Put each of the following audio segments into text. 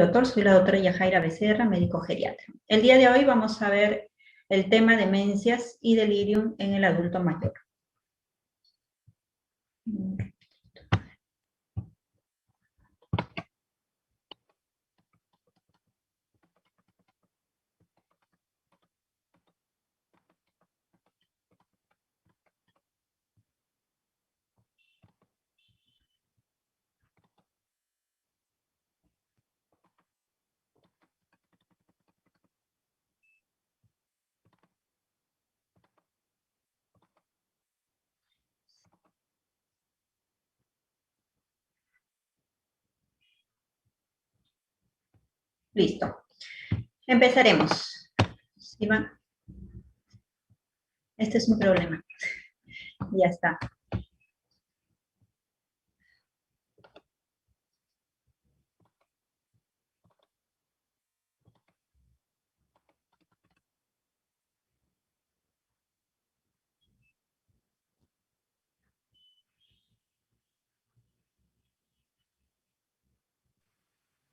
Doctor, soy la doctora Yajaira Becerra, médico geriatra. El día de hoy vamos a ver el tema demencias y delirium en el adulto mayor. Listo. Empezaremos. ¿Sí va? Este es un problema. Ya está.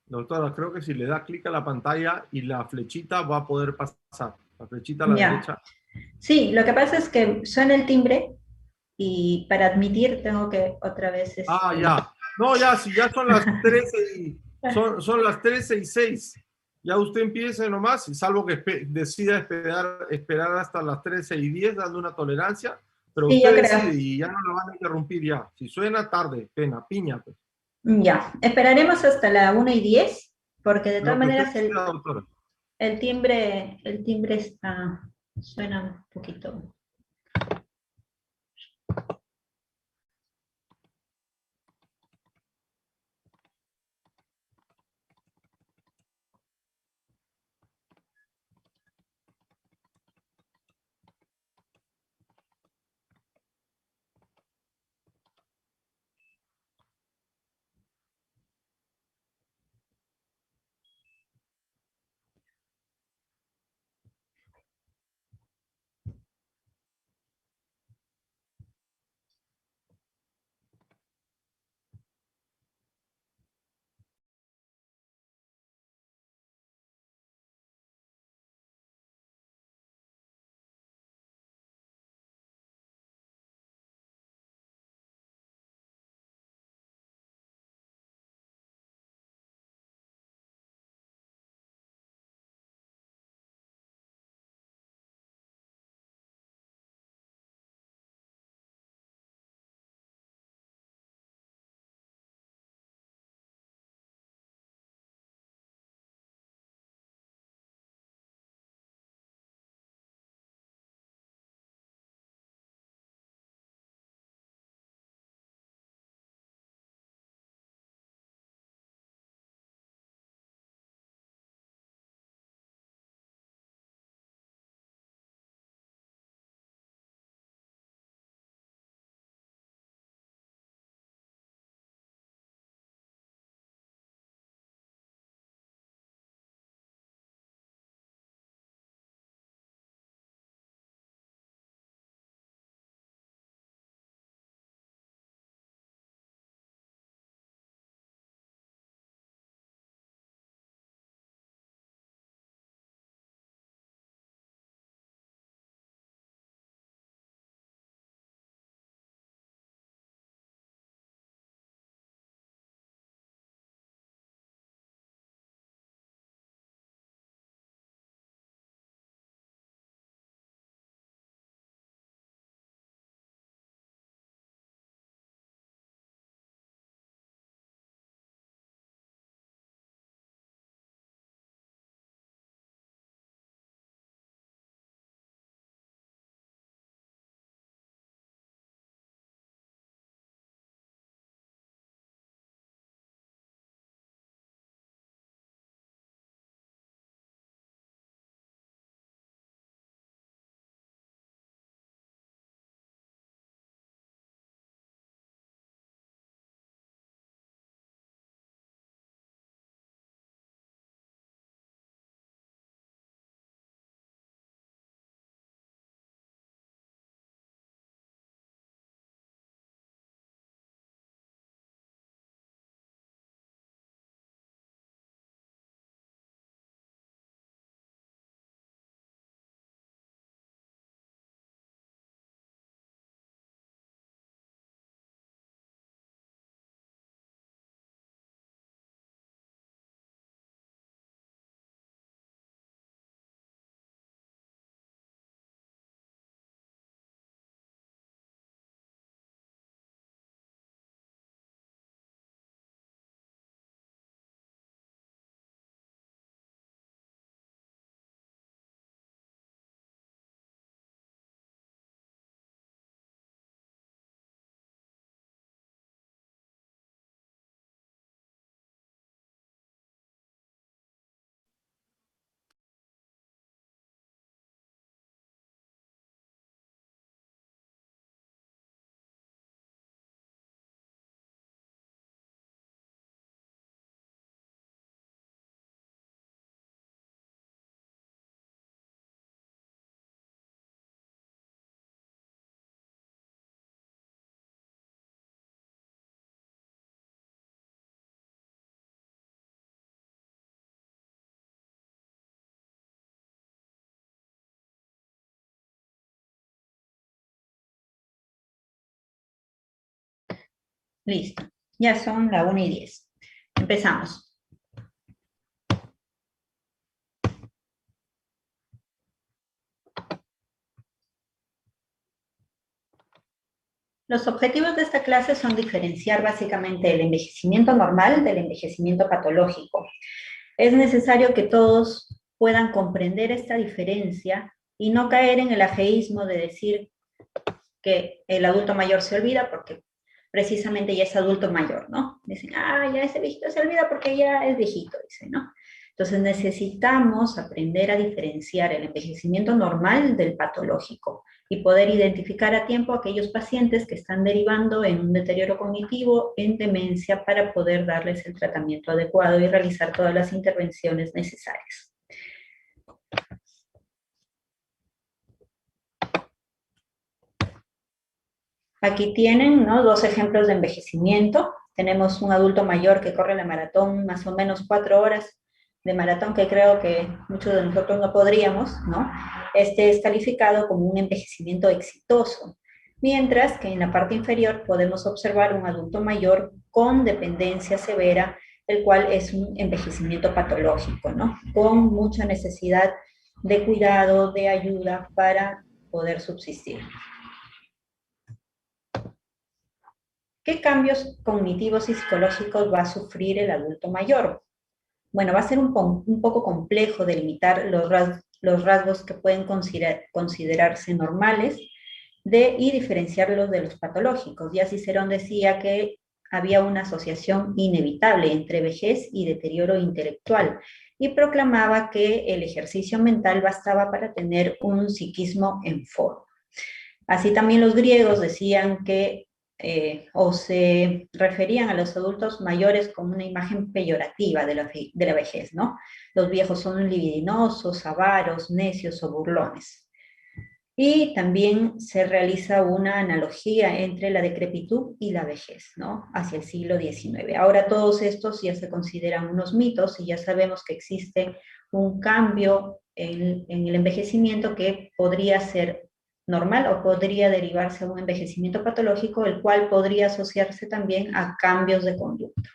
Doctora, creo que si le da clic a la pantalla y la flechita va a poder pasar. La flechita a la Ya. derecha. Sí, lo que pasa es que suena el timbre y para admitir tengo que otra vez... Ah, ya. No, ya, si ya son las 13 y son las 13 y 6. Ya usted empiece nomás, y salvo que decida esperar hasta las 13 y 10 dando una tolerancia, pero Sí, yo usted decide creo. y ya no la van a interrumpir ya. Si suena tarde, pena, piña, pues. Ya. Esperaremos hasta la 1:10, porque de todas Lo que usted maneras decida, doctora. el timbre está, suena un poquito. Listo. Ya son la 1:10. Empezamos. Los objetivos de esta clase son diferenciar básicamente el envejecimiento normal del envejecimiento patológico. Es necesario que todos puedan comprender esta diferencia y no caer en el ajeísmo de decir que el adulto mayor se olvida porque precisamente ya es adulto mayor, ¿no? Dicen, ya ese viejito se olvida porque ya es viejito, dicen, ¿no? Entonces necesitamos aprender a diferenciar el envejecimiento normal del patológico y poder identificar a tiempo a aquellos pacientes que están derivando en un deterioro cognitivo, en demencia, para poder darles el tratamiento adecuado y realizar todas las intervenciones necesarias. Aquí tienen, ¿no?, 2 ejemplos de envejecimiento. Tenemos un adulto mayor que corre la maratón, más o menos 4 horas de maratón, que creo que muchos de nosotros no podríamos, ¿no? Este es calificado como un envejecimiento exitoso. Mientras que en la parte inferior podemos observar un adulto mayor con dependencia severa, el cual es un envejecimiento patológico, ¿no? Con mucha necesidad de cuidado, de ayuda para poder subsistir. ¿Qué cambios cognitivos y psicológicos va a sufrir el adulto mayor? Bueno, va a ser un poco complejo delimitar los rasgos que pueden considerarse normales y diferenciarlos de los patológicos. Ya Cicerón decía que había una asociación inevitable entre vejez y deterioro intelectual y proclamaba que el ejercicio mental bastaba para tener un psiquismo en forma. Así también los griegos decían que o se referían a los adultos mayores como una imagen peyorativa de la vejez, ¿no? Los viejos son libidinosos, avaros, necios o burlones. Y también se realiza una analogía entre la decrepitud y la vejez, ¿no? Hacia el siglo XIX. Ahora todos estos ya se consideran unos mitos y ya sabemos que existe un cambio en el envejecimiento que podría ser normal o podría derivarse a un envejecimiento patológico, el cual podría asociarse también a cambios de conducta.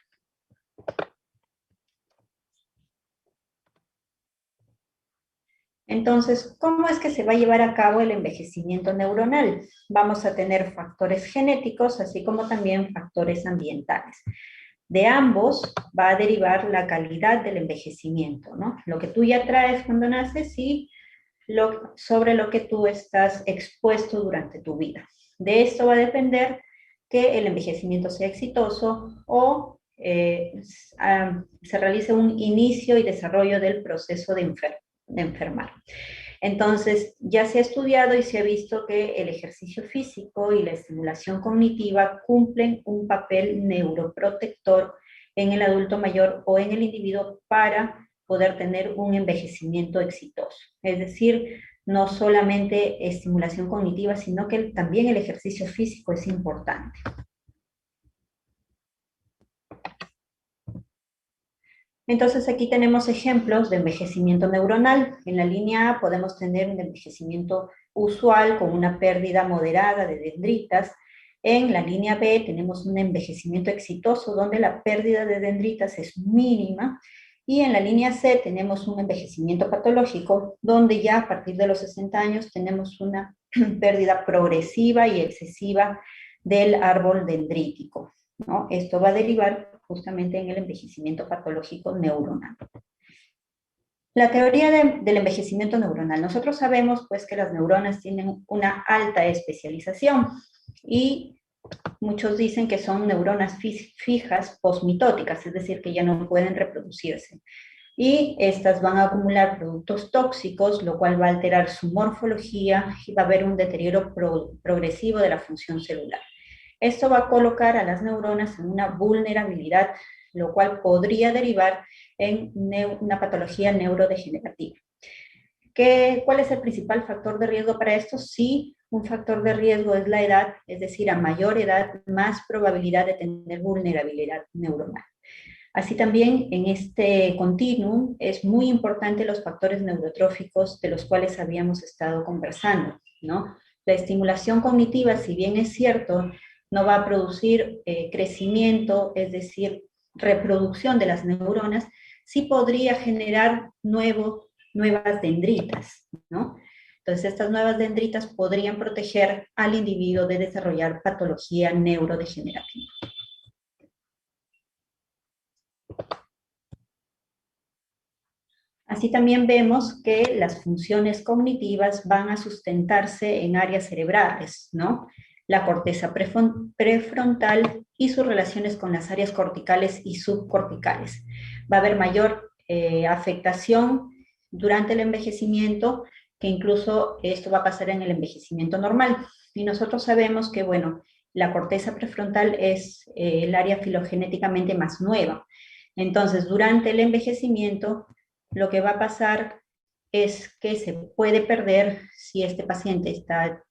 Entonces, ¿cómo es que se va a llevar a cabo el envejecimiento neuronal? Vamos a tener factores genéticos, así como también factores ambientales. De ambos va a derivar la calidad del envejecimiento, ¿no? Lo que tú ya traes cuando naces y sobre lo que tú estás expuesto durante tu vida. De esto va a depender que el envejecimiento sea exitoso o se realice un inicio y desarrollo del proceso de enfermar. Entonces, ya se ha estudiado y se ha visto que el ejercicio físico y la estimulación cognitiva cumplen un papel neuroprotector en el adulto mayor o en el individuo para poder tener un envejecimiento exitoso. Es decir, no solamente estimulación cognitiva, sino que también el ejercicio físico es importante. Entonces aquí tenemos ejemplos de envejecimiento neuronal. En la línea A podemos tener un envejecimiento usual con una pérdida moderada de dendritas. En la línea B tenemos un envejecimiento exitoso donde la pérdida de dendritas es mínima. Y en la línea C tenemos un envejecimiento patológico donde ya a partir de los 60 años tenemos una pérdida progresiva y excesiva del árbol dendrítico, ¿no? Esto va a derivar justamente en el envejecimiento patológico neuronal. La teoría del envejecimiento neuronal. Nosotros sabemos pues que las neuronas tienen una alta especialización y muchos dicen que son neuronas fijas posmitóticas, es decir, que ya no pueden reproducirse. Y estas van a acumular productos tóxicos, lo cual va a alterar su morfología y va a haber un deterioro progresivo de la función celular. Esto va a colocar a las neuronas en una vulnerabilidad, lo cual podría derivar en una patología neurodegenerativa. ¿Cuál es el principal factor de riesgo para esto? Sí, un factor de riesgo es la edad, es decir, a mayor edad, más probabilidad de tener vulnerabilidad neuronal. Así también en este continuum es muy importante los factores neurotróficos de los cuales habíamos estado conversando, ¿no? La estimulación cognitiva, si bien es cierto, no va a producir crecimiento, es decir, reproducción de las neuronas, sí podría generar nuevas dendritas, ¿no? Entonces, estas nuevas dendritas podrían proteger al individuo de desarrollar patología neurodegenerativa. Así también vemos que las funciones cognitivas van a sustentarse en áreas cerebrales, ¿no? La corteza prefrontal y sus relaciones con las áreas corticales y subcorticales. Va a haber mayor afectación durante el envejecimiento, que incluso esto va a pasar en el envejecimiento normal. Y nosotros sabemos que, bueno, la corteza prefrontal es el área filogenéticamente más nueva. Entonces, durante el envejecimiento, lo que va a pasar es que se puede perder, si este paciente está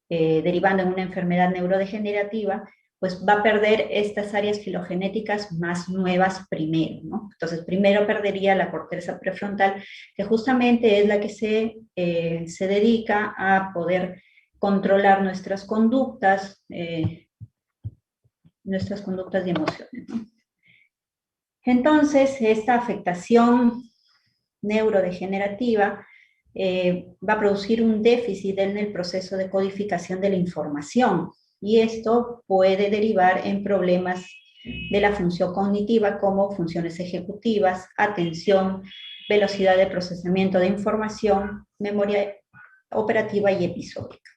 derivando en una enfermedad neurodegenerativa, pues va a perder estas áreas filogenéticas más nuevas primero, ¿no? Entonces, primero perdería la corteza prefrontal, que justamente es la que se dedica a poder controlar nuestras conductas y emociones, ¿no? Entonces, esta afectación neurodegenerativa va a producir un déficit en el proceso de codificación de la información, y esto puede derivar en problemas de la función cognitiva como funciones ejecutivas, atención, velocidad de procesamiento de información, memoria operativa y episódica.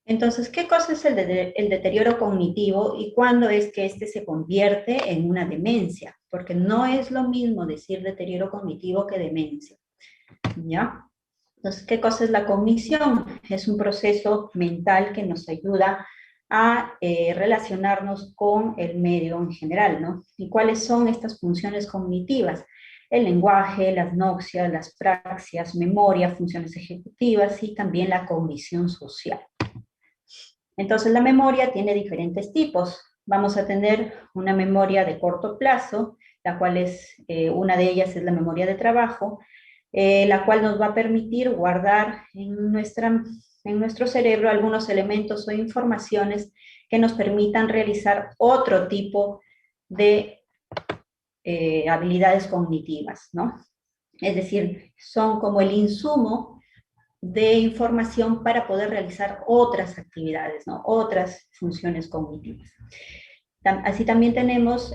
Entonces, ¿qué cosa es el deterioro cognitivo y cuándo es que este se convierte en una demencia? Porque no es lo mismo decir deterioro cognitivo que demencia, ¿ya? Entonces, ¿qué cosa es la cognición? Es un proceso mental que nos ayuda a relacionarnos con el medio en general, ¿no? ¿Y cuáles son estas funciones cognitivas? El lenguaje, las noxias, las praxias, memoria, funciones ejecutivas y también la cognición social. Entonces, la memoria tiene diferentes tipos. Vamos a tener una memoria de corto plazo, la cual una de ellas es la memoria de trabajo, la cual nos va a permitir guardar en nuestro cerebro algunos elementos o informaciones que nos permitan realizar otro tipo de habilidades cognitivas, ¿no? Es decir, son como el insumo de información para poder realizar otras actividades, ¿no? Otras funciones cognitivas. Así también tenemos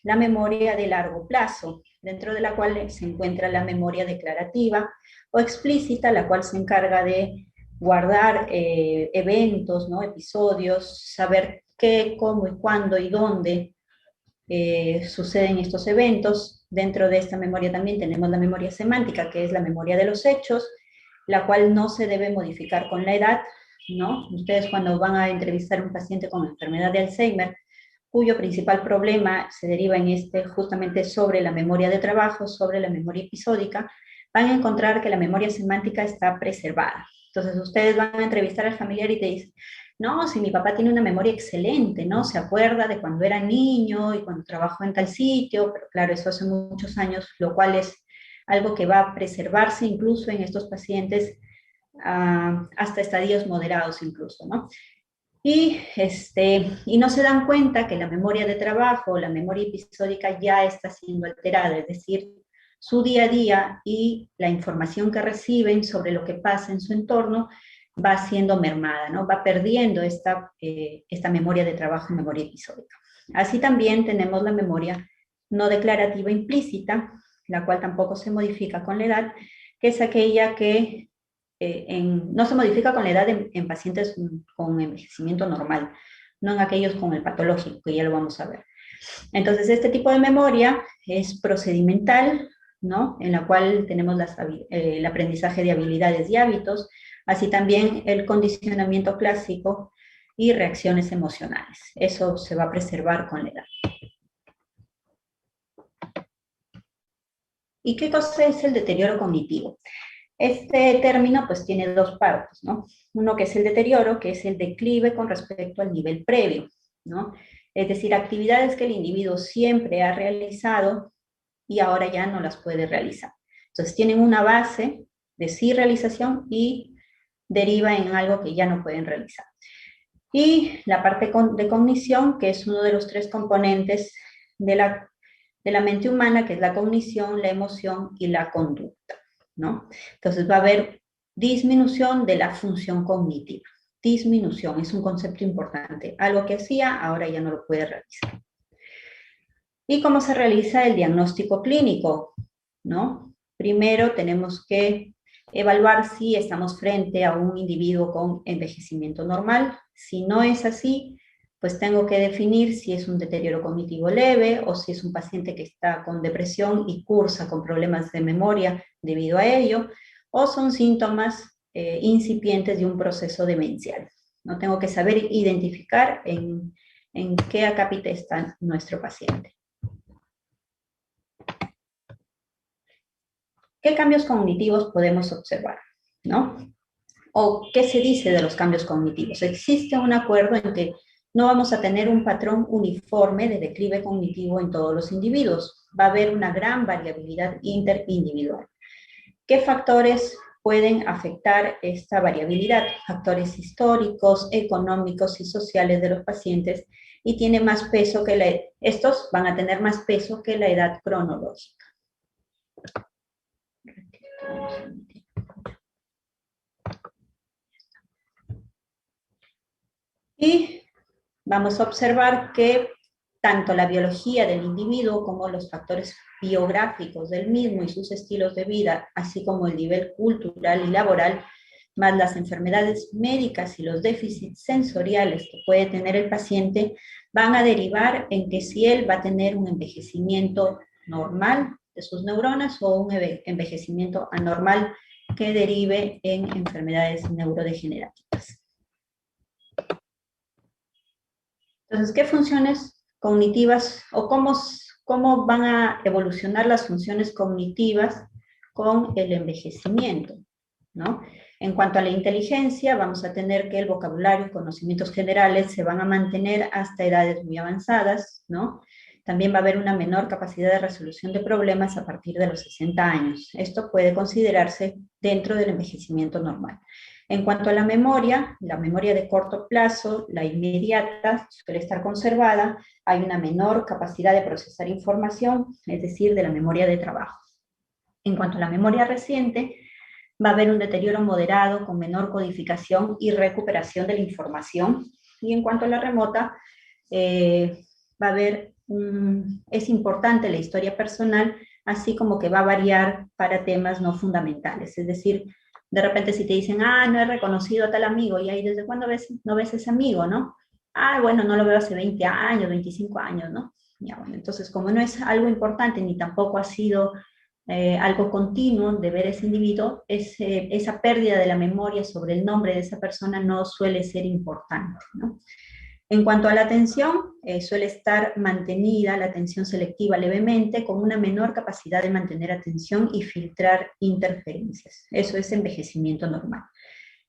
la memoria de largo plazo, dentro de la cual se encuentra la memoria declarativa o explícita, la cual se encarga de guardar eventos, ¿no? Episodios, saber qué, cómo y cuándo y dónde suceden estos eventos. Dentro de esta memoria también tenemos la memoria semántica, que es la memoria de los hechos, la cual no se debe modificar con la edad, ¿no? Ustedes cuando van a entrevistar a un paciente con enfermedad de Alzheimer, cuyo principal problema se deriva justamente sobre la memoria de trabajo, sobre la memoria episódica, van a encontrar que la memoria semántica está preservada. Entonces ustedes van a entrevistar al familiar y te dicen, no, si mi papá tiene una memoria excelente, ¿no? Se acuerda de cuando era niño y cuando trabajó en tal sitio, pero claro, eso hace muchos años, lo cual es algo que va a preservarse incluso en estos pacientes hasta estadios moderados incluso, ¿no? Y no se dan cuenta que la memoria de trabajo, la memoria episódica ya está siendo alterada, es decir, su día a día y la información que reciben sobre lo que pasa en su entorno va siendo mermada, ¿no? Va perdiendo esta memoria de trabajo, memoria episódica. Así también tenemos la memoria no declarativa implícita, la cual tampoco se modifica con la edad, que es aquella que no se modifica con la edad en pacientes con envejecimiento normal, no en aquellos con el patológico, que ya lo vamos a ver. Entonces, este tipo de memoria es procedimental, ¿no? En la cual tenemos el aprendizaje de habilidades y hábitos, así también el condicionamiento clásico y reacciones emocionales. Eso se va a preservar con la edad. ¿Y qué cosa es el deterioro cognitivo? Este término pues tiene dos partes, ¿no? Uno que es el deterioro, que es el declive con respecto al nivel previo, ¿no? Es decir, actividades que el individuo siempre ha realizado y ahora ya no las puede realizar. Entonces tienen una base de sí realización y deriva en algo que ya no pueden realizar. Y la parte de cognición, que es uno de los 3 componentes de la mente humana, que es la cognición, la emoción y la conducta, ¿no? Entonces va a haber disminución de la función cognitiva. Disminución es un concepto importante. Algo que hacía, ahora ya no lo puede realizar. ¿Y cómo se realiza el diagnóstico clínico? ¿No? Primero tenemos que evaluar si estamos frente a un individuo con envejecimiento normal. Si no es así, pues tengo que definir si es un deterioro cognitivo leve o si es un paciente que está con depresión y cursa con problemas de memoria debido a ello, o son síntomas incipientes de un proceso demencial. No tengo que saber identificar en qué acápite está nuestro paciente. ¿Qué cambios cognitivos podemos observar? ¿No? ¿O qué se dice de los cambios cognitivos? Existe un acuerdo en que no vamos a tener un patrón uniforme de declive cognitivo en todos los individuos. Va a haber una gran variabilidad interindividual. ¿Qué factores pueden afectar esta variabilidad? Factores históricos, económicos y sociales de los pacientes, y tiene más peso que estos van a tener más peso que la edad cronológica. Y vamos a observar que tanto la biología del individuo como los factores biográficos del mismo y sus estilos de vida, así como el nivel cultural y laboral, más las enfermedades médicas y los déficits sensoriales que puede tener el paciente, van a derivar en que si él va a tener un envejecimiento normal de sus neuronas o un envejecimiento anormal que derive en enfermedades neurodegenerativas. Entonces, ¿qué funciones cognitivas o cómo van a evolucionar las funciones cognitivas con el envejecimiento? ¿No? En cuanto a la inteligencia, vamos a tener que el vocabulario y conocimientos generales se van a mantener hasta edades muy avanzadas, ¿no? También va a haber una menor capacidad de resolución de problemas a partir de los 60 años. Esto puede considerarse dentro del envejecimiento normal. En cuanto a la memoria de corto plazo, la inmediata, suele estar conservada, hay una menor capacidad de procesar información, es decir, de la memoria de trabajo. En cuanto a la memoria reciente, va a haber un deterioro moderado con menor codificación y recuperación de la información. Y en cuanto a la remota, va a haber es importante la historia personal, así como que va a variar para temas no fundamentales. Es decir, de repente si te dicen, no he reconocido a tal amigo, y ahí desde cuándo no ves ese amigo, ¿no? Bueno, no lo veo hace 20 años, 25 años, ¿no? Ya, bueno, entonces como no es algo importante ni tampoco ha sido algo continuo de ver ese individuo, esa pérdida de la memoria sobre el nombre de esa persona no suele ser importante, ¿no? En cuanto a la atención, suele estar mantenida la atención selectiva levemente, con una menor capacidad de mantener atención y filtrar interferencias. Eso es envejecimiento normal.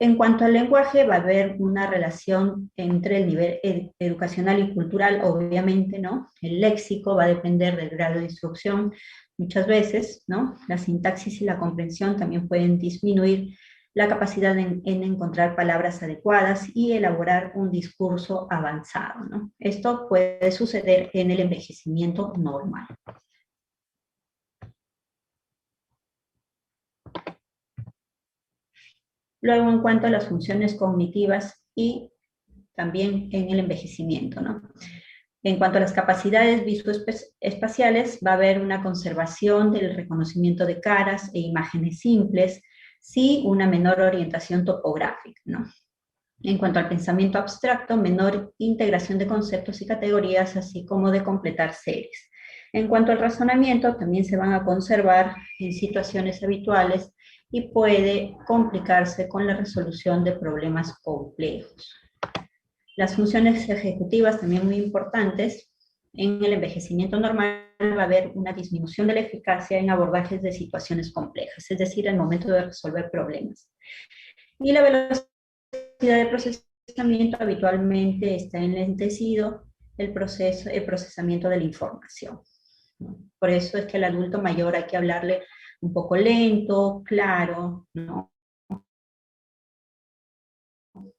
En cuanto al lenguaje, va a haber una relación entre el nivel educacional y cultural, obviamente, ¿no? El léxico va a depender del grado de instrucción, muchas veces, ¿no? La sintaxis y la comprensión también pueden disminuir la capacidad en encontrar palabras adecuadas y elaborar un discurso avanzado, ¿no? Esto puede suceder en el envejecimiento normal. Luego, en cuanto a las funciones cognitivas y también en el envejecimiento, ¿no? En cuanto a las capacidades visoespaciales, va a haber una conservación del reconocimiento de caras e imágenes simples, sí una menor orientación topográfica, ¿no? En cuanto al pensamiento abstracto, menor integración de conceptos y categorías, así como de completar series. En cuanto al razonamiento, también se van a conservar en situaciones habituales y puede complicarse con la resolución de problemas complejos. Las funciones ejecutivas también muy importantes. En el envejecimiento normal va a haber una disminución de la eficacia en abordajes de situaciones complejas, es decir, al momento de resolver problemas. Y la velocidad de procesamiento habitualmente está enlentecido el procesamiento de la información. Por eso es que al adulto mayor hay que hablarle un poco lento, claro, ¿no?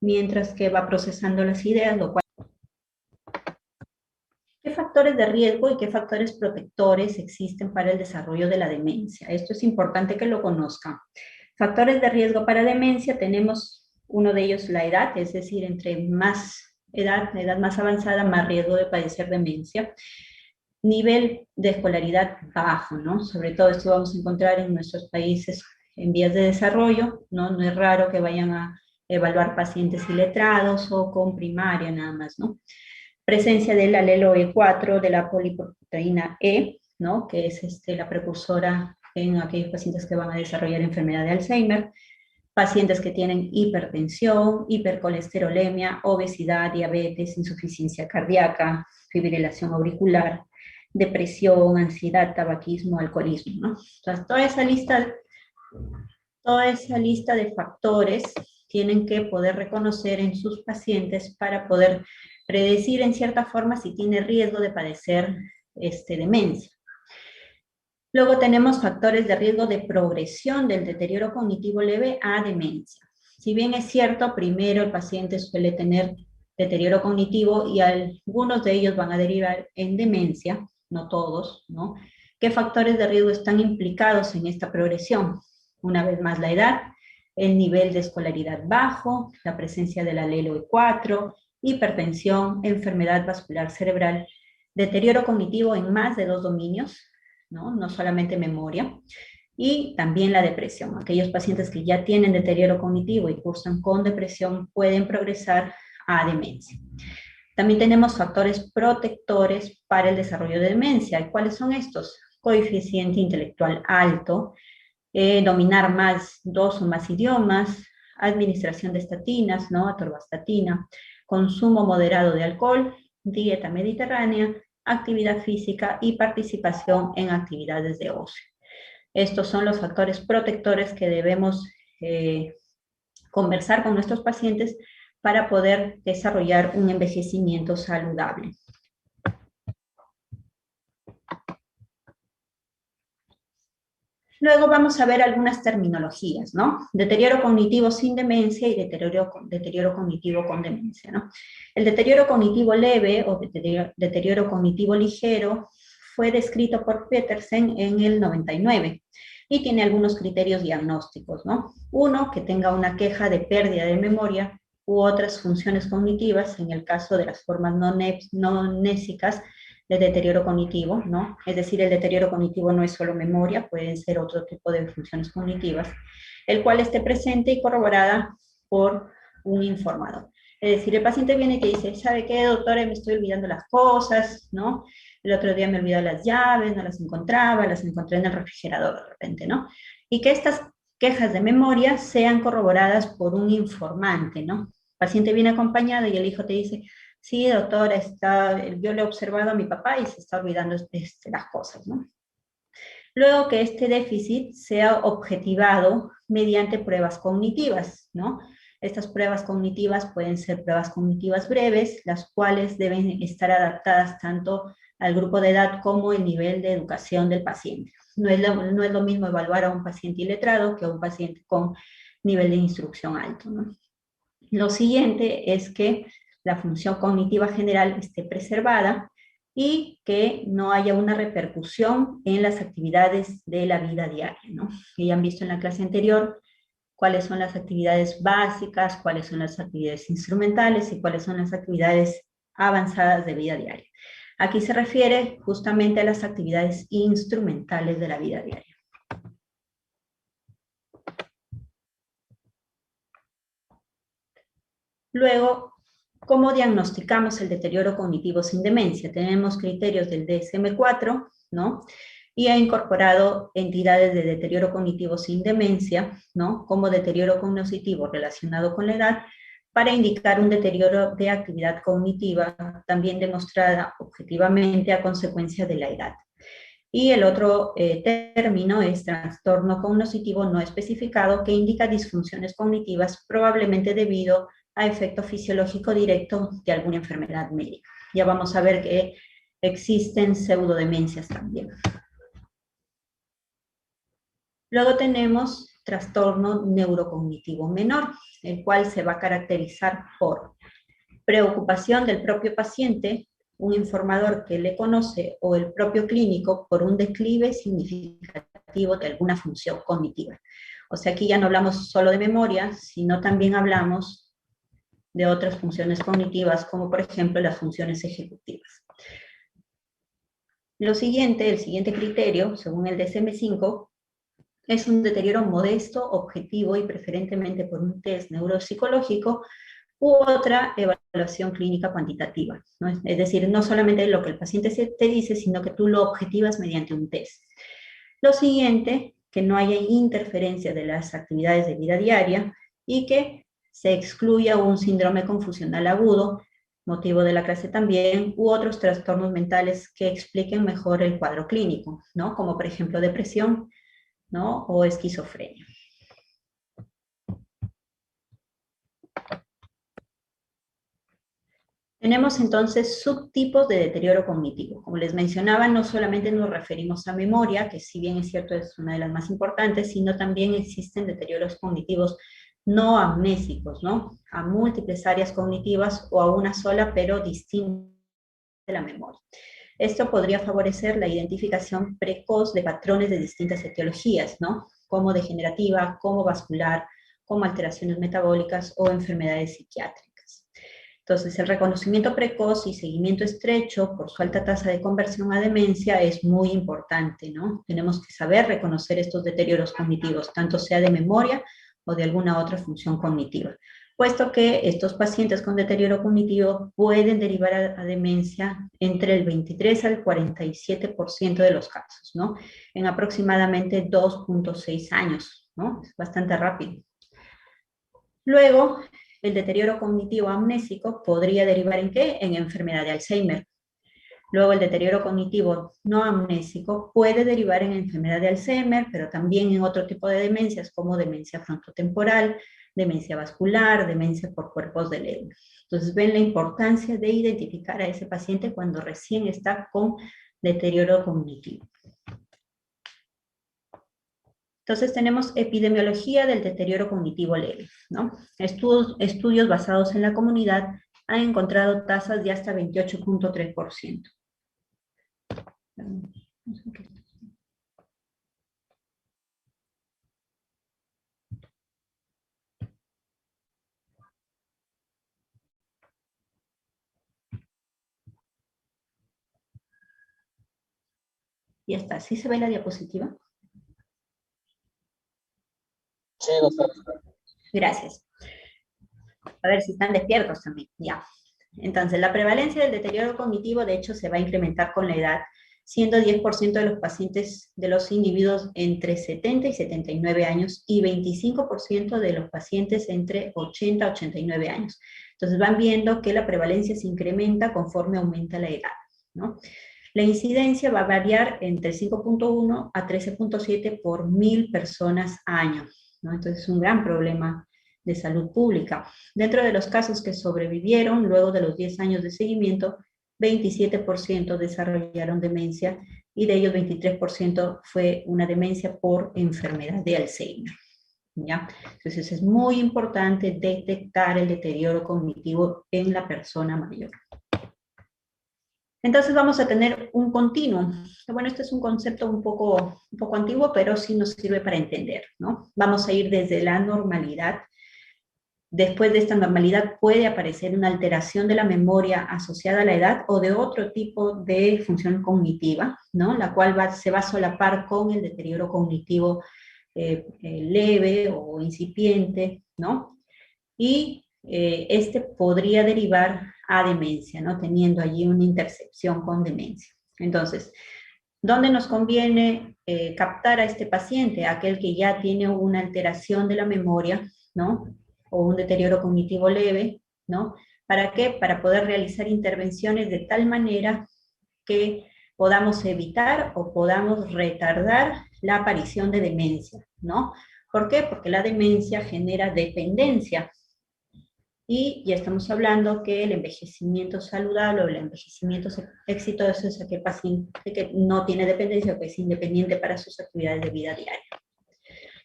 mientras que va procesando las ideas, lo cual... ¿Qué factores de riesgo y qué factores protectores existen para el desarrollo de la demencia? Esto es importante que lo conozcan. Factores de riesgo para demencia, tenemos uno de ellos la edad, es decir, entre más edad más avanzada, más riesgo de padecer demencia. Nivel de escolaridad bajo, ¿no? Sobre todo esto vamos a encontrar en nuestros países en vías de desarrollo, ¿no? No es raro que vayan a evaluar pacientes iletrados o con primaria nada más, ¿no? Presencia del alelo E4 de la poliproteína E, ¿no? Que es la precursora en aquellos pacientes que van a desarrollar enfermedad de Alzheimer, pacientes que tienen hipertensión, hipercolesterolemia, obesidad, diabetes, insuficiencia cardíaca, fibrilación auricular, depresión, ansiedad, tabaquismo, alcoholismo, ¿no? Entonces, toda esa lista de factores tienen que poder reconocer en sus pacientes para poder predecir en cierta forma si tiene riesgo de padecer demencia. Luego tenemos factores de riesgo de progresión del deterioro cognitivo leve a demencia. Si bien es cierto, primero el paciente suele tener deterioro cognitivo y algunos de ellos van a derivar en demencia, no todos, ¿no? ¿Qué factores de riesgo están implicados en esta progresión? Una vez más la edad, el nivel de escolaridad bajo, la presencia del alelo E4, hipertensión, enfermedad vascular cerebral, deterioro cognitivo en más de 2 dominios, no solamente memoria, y también la depresión. Aquellos pacientes que ya tienen deterioro cognitivo y cursan con depresión pueden progresar a demencia. También tenemos factores protectores para el desarrollo de demencia. ¿Cuáles son estos? Coeficiente intelectual alto, dominar más 2 o más idiomas, administración de estatinas, ¿no? Atorvastatina, consumo moderado de alcohol, dieta mediterránea, actividad física y participación en actividades de ocio. Estos son los factores protectores que debemos conversar con nuestros pacientes para poder desarrollar un envejecimiento saludable. Luego vamos a ver algunas terminologías, ¿no? Deterioro cognitivo sin demencia y deterioro cognitivo con demencia, ¿no? El deterioro cognitivo leve o deterioro cognitivo ligero fue descrito por Petersen en el 99 y tiene algunos criterios diagnósticos, ¿no? Uno, que tenga una queja de pérdida de memoria u otras funciones cognitivas, en el caso de las formas no nésicas de deterioro cognitivo, ¿no? Es decir, el deterioro cognitivo no es solo memoria, pueden ser otro tipo de funciones cognitivas, el cual esté presente y corroborada por un informador. Es decir, el paciente viene y te dice, ¿sabe qué, doctora? Me estoy olvidando las cosas, ¿no? El otro día me olvidé las llaves, no las encontraba, las encontré en el refrigerador de repente, ¿no? Y que estas quejas de memoria sean corroboradas por un informante, ¿no? El paciente viene acompañado y el hijo te dice, sí, doctora, yo le he observado a mi papá y se está olvidando las cosas, ¿no? Luego que este déficit sea objetivado mediante pruebas cognitivas, ¿no? Estas pruebas cognitivas pueden ser pruebas cognitivas breves, las cuales deben estar adaptadas tanto al grupo de edad como el nivel de educación del paciente. No es lo mismo evaluar a un paciente iletrado que a un paciente con nivel de instrucción alto, ¿no? Lo siguiente es que la función cognitiva general esté preservada y que no haya una repercusión en las actividades de la vida diaria, ¿no? Que ya han visto en la clase anterior cuáles son las actividades básicas, cuáles son las actividades instrumentales y cuáles son las actividades avanzadas de vida diaria. Aquí se refiere justamente a las actividades instrumentales de la vida diaria. Luego, ¿cómo diagnosticamos el deterioro cognitivo sin demencia? Tenemos criterios del DSM-4, ¿no? Y ha incorporado entidades de deterioro cognitivo sin demencia, ¿no? Como deterioro cognitivo relacionado con la edad, para indicar un deterioro de actividad cognitiva, también demostrada objetivamente a consecuencia de la edad. Y el otro término es trastorno cognitivo no especificado, que indica disfunciones cognitivas probablemente debido a efecto fisiológico directo de alguna enfermedad médica. Ya vamos a ver que existen pseudodemencias también. Luego tenemos trastorno neurocognitivo menor, el cual se va a caracterizar por preocupación del propio paciente, un informador que le conoce o el propio clínico por un declive significativo de alguna función cognitiva. O sea, aquí ya no hablamos solo de memoria, sino también hablamos de otras funciones cognitivas, como por ejemplo las funciones ejecutivas. El siguiente criterio, según el DSM-5, es un deterioro modesto, objetivo y preferentemente por un test neuropsicológico u otra evaluación clínica cuantitativa, ¿no? Es decir, no solamente lo que el paciente te dice, sino que tú lo objetivas mediante un test. Lo siguiente, que no haya interferencia de las actividades de vida diaria y que se excluya un síndrome confusional agudo, motivo de la clase también, u otros trastornos mentales que expliquen mejor el cuadro clínico, ¿no? Como por ejemplo depresión, ¿no? O esquizofrenia. Tenemos entonces subtipos de deterioro cognitivo. Como les mencionaba, no solamente nos referimos a memoria, que si bien es cierto es una de las más importantes, sino también existen deterioros cognitivos no amnésicos, ¿no? A múltiples áreas cognitivas o a una sola pero distinta de la memoria. Esto podría favorecer la identificación precoz de patrones de distintas etiologías, ¿no? Como degenerativa, como vascular, como alteraciones metabólicas o enfermedades psiquiátricas. Entonces, el reconocimiento precoz y seguimiento estrecho por su alta tasa de conversión a demencia es muy importante, ¿no? Tenemos que saber reconocer estos deterioros cognitivos, tanto sea de memoria o de alguna otra función cognitiva, puesto que estos pacientes con deterioro cognitivo pueden derivar a demencia entre el 23 al 47% de los casos, ¿no? En aproximadamente 2.6 años, ¿no? Es bastante rápido. Luego, el deterioro cognitivo amnésico podría derivar ¿en qué? En enfermedad de Alzheimer. Luego, el deterioro cognitivo no amnésico puede derivar en enfermedad de Alzheimer, pero también en otro tipo de demencias como demencia frontotemporal, demencia vascular, demencia por cuerpos de Lewy. Entonces, ven la importancia de identificar a ese paciente cuando recién está con deterioro cognitivo. Entonces tenemos epidemiología del deterioro cognitivo leve, ¿no? Estudios basados en la comunidad han encontrado tasas de hasta 28.3%. Ya está, ¿sí se ve la diapositiva? Sí, doctor. Gracias. A ver si están despiertos también, ya. Entonces, la prevalencia del deterioro cognitivo, de hecho, se va a incrementar con la edad, siendo 10% de los pacientes de los individuos entre 70 y 79 años y 25% de los pacientes entre 80 y 89 años. Entonces, van viendo que la prevalencia se incrementa conforme aumenta la edad, ¿no? La incidencia va a variar entre 5.1 a 13.7 por 1000 personas año, ¿no? Entonces, es un gran problema de salud pública. Dentro de los casos que sobrevivieron, luego de los 10 años de seguimiento, 27% desarrollaron demencia y de ellos 23% fue una demencia por enfermedad de Alzheimer, ¿ya? Entonces es muy importante detectar el deterioro cognitivo en la persona mayor. Entonces vamos a tener un continuo. Bueno, este es un concepto un poco antiguo, pero sí nos sirve para entender, ¿no? Vamos a ir desde la normalidad. Después de esta normalidad puede aparecer una alteración de la memoria asociada a la edad o de otro tipo de función cognitiva, ¿no? La cual se va a solapar con el deterioro cognitivo leve o incipiente, ¿no? Y este podría derivar a demencia, ¿no? Teniendo allí una intercepción con demencia. Entonces, ¿dónde nos conviene captar a este paciente? Aquel que ya tiene una alteración de la memoria, ¿no? O un deterioro cognitivo leve, ¿no? ¿Para qué? Para poder realizar intervenciones de tal manera que podamos evitar o podamos retardar la aparición de demencia, ¿no? ¿Por qué? Porque la demencia genera dependencia. Y ya estamos hablando que el envejecimiento saludable o el envejecimiento exitoso es aquel paciente que no tiene dependencia o que es independiente para sus actividades de vida diaria.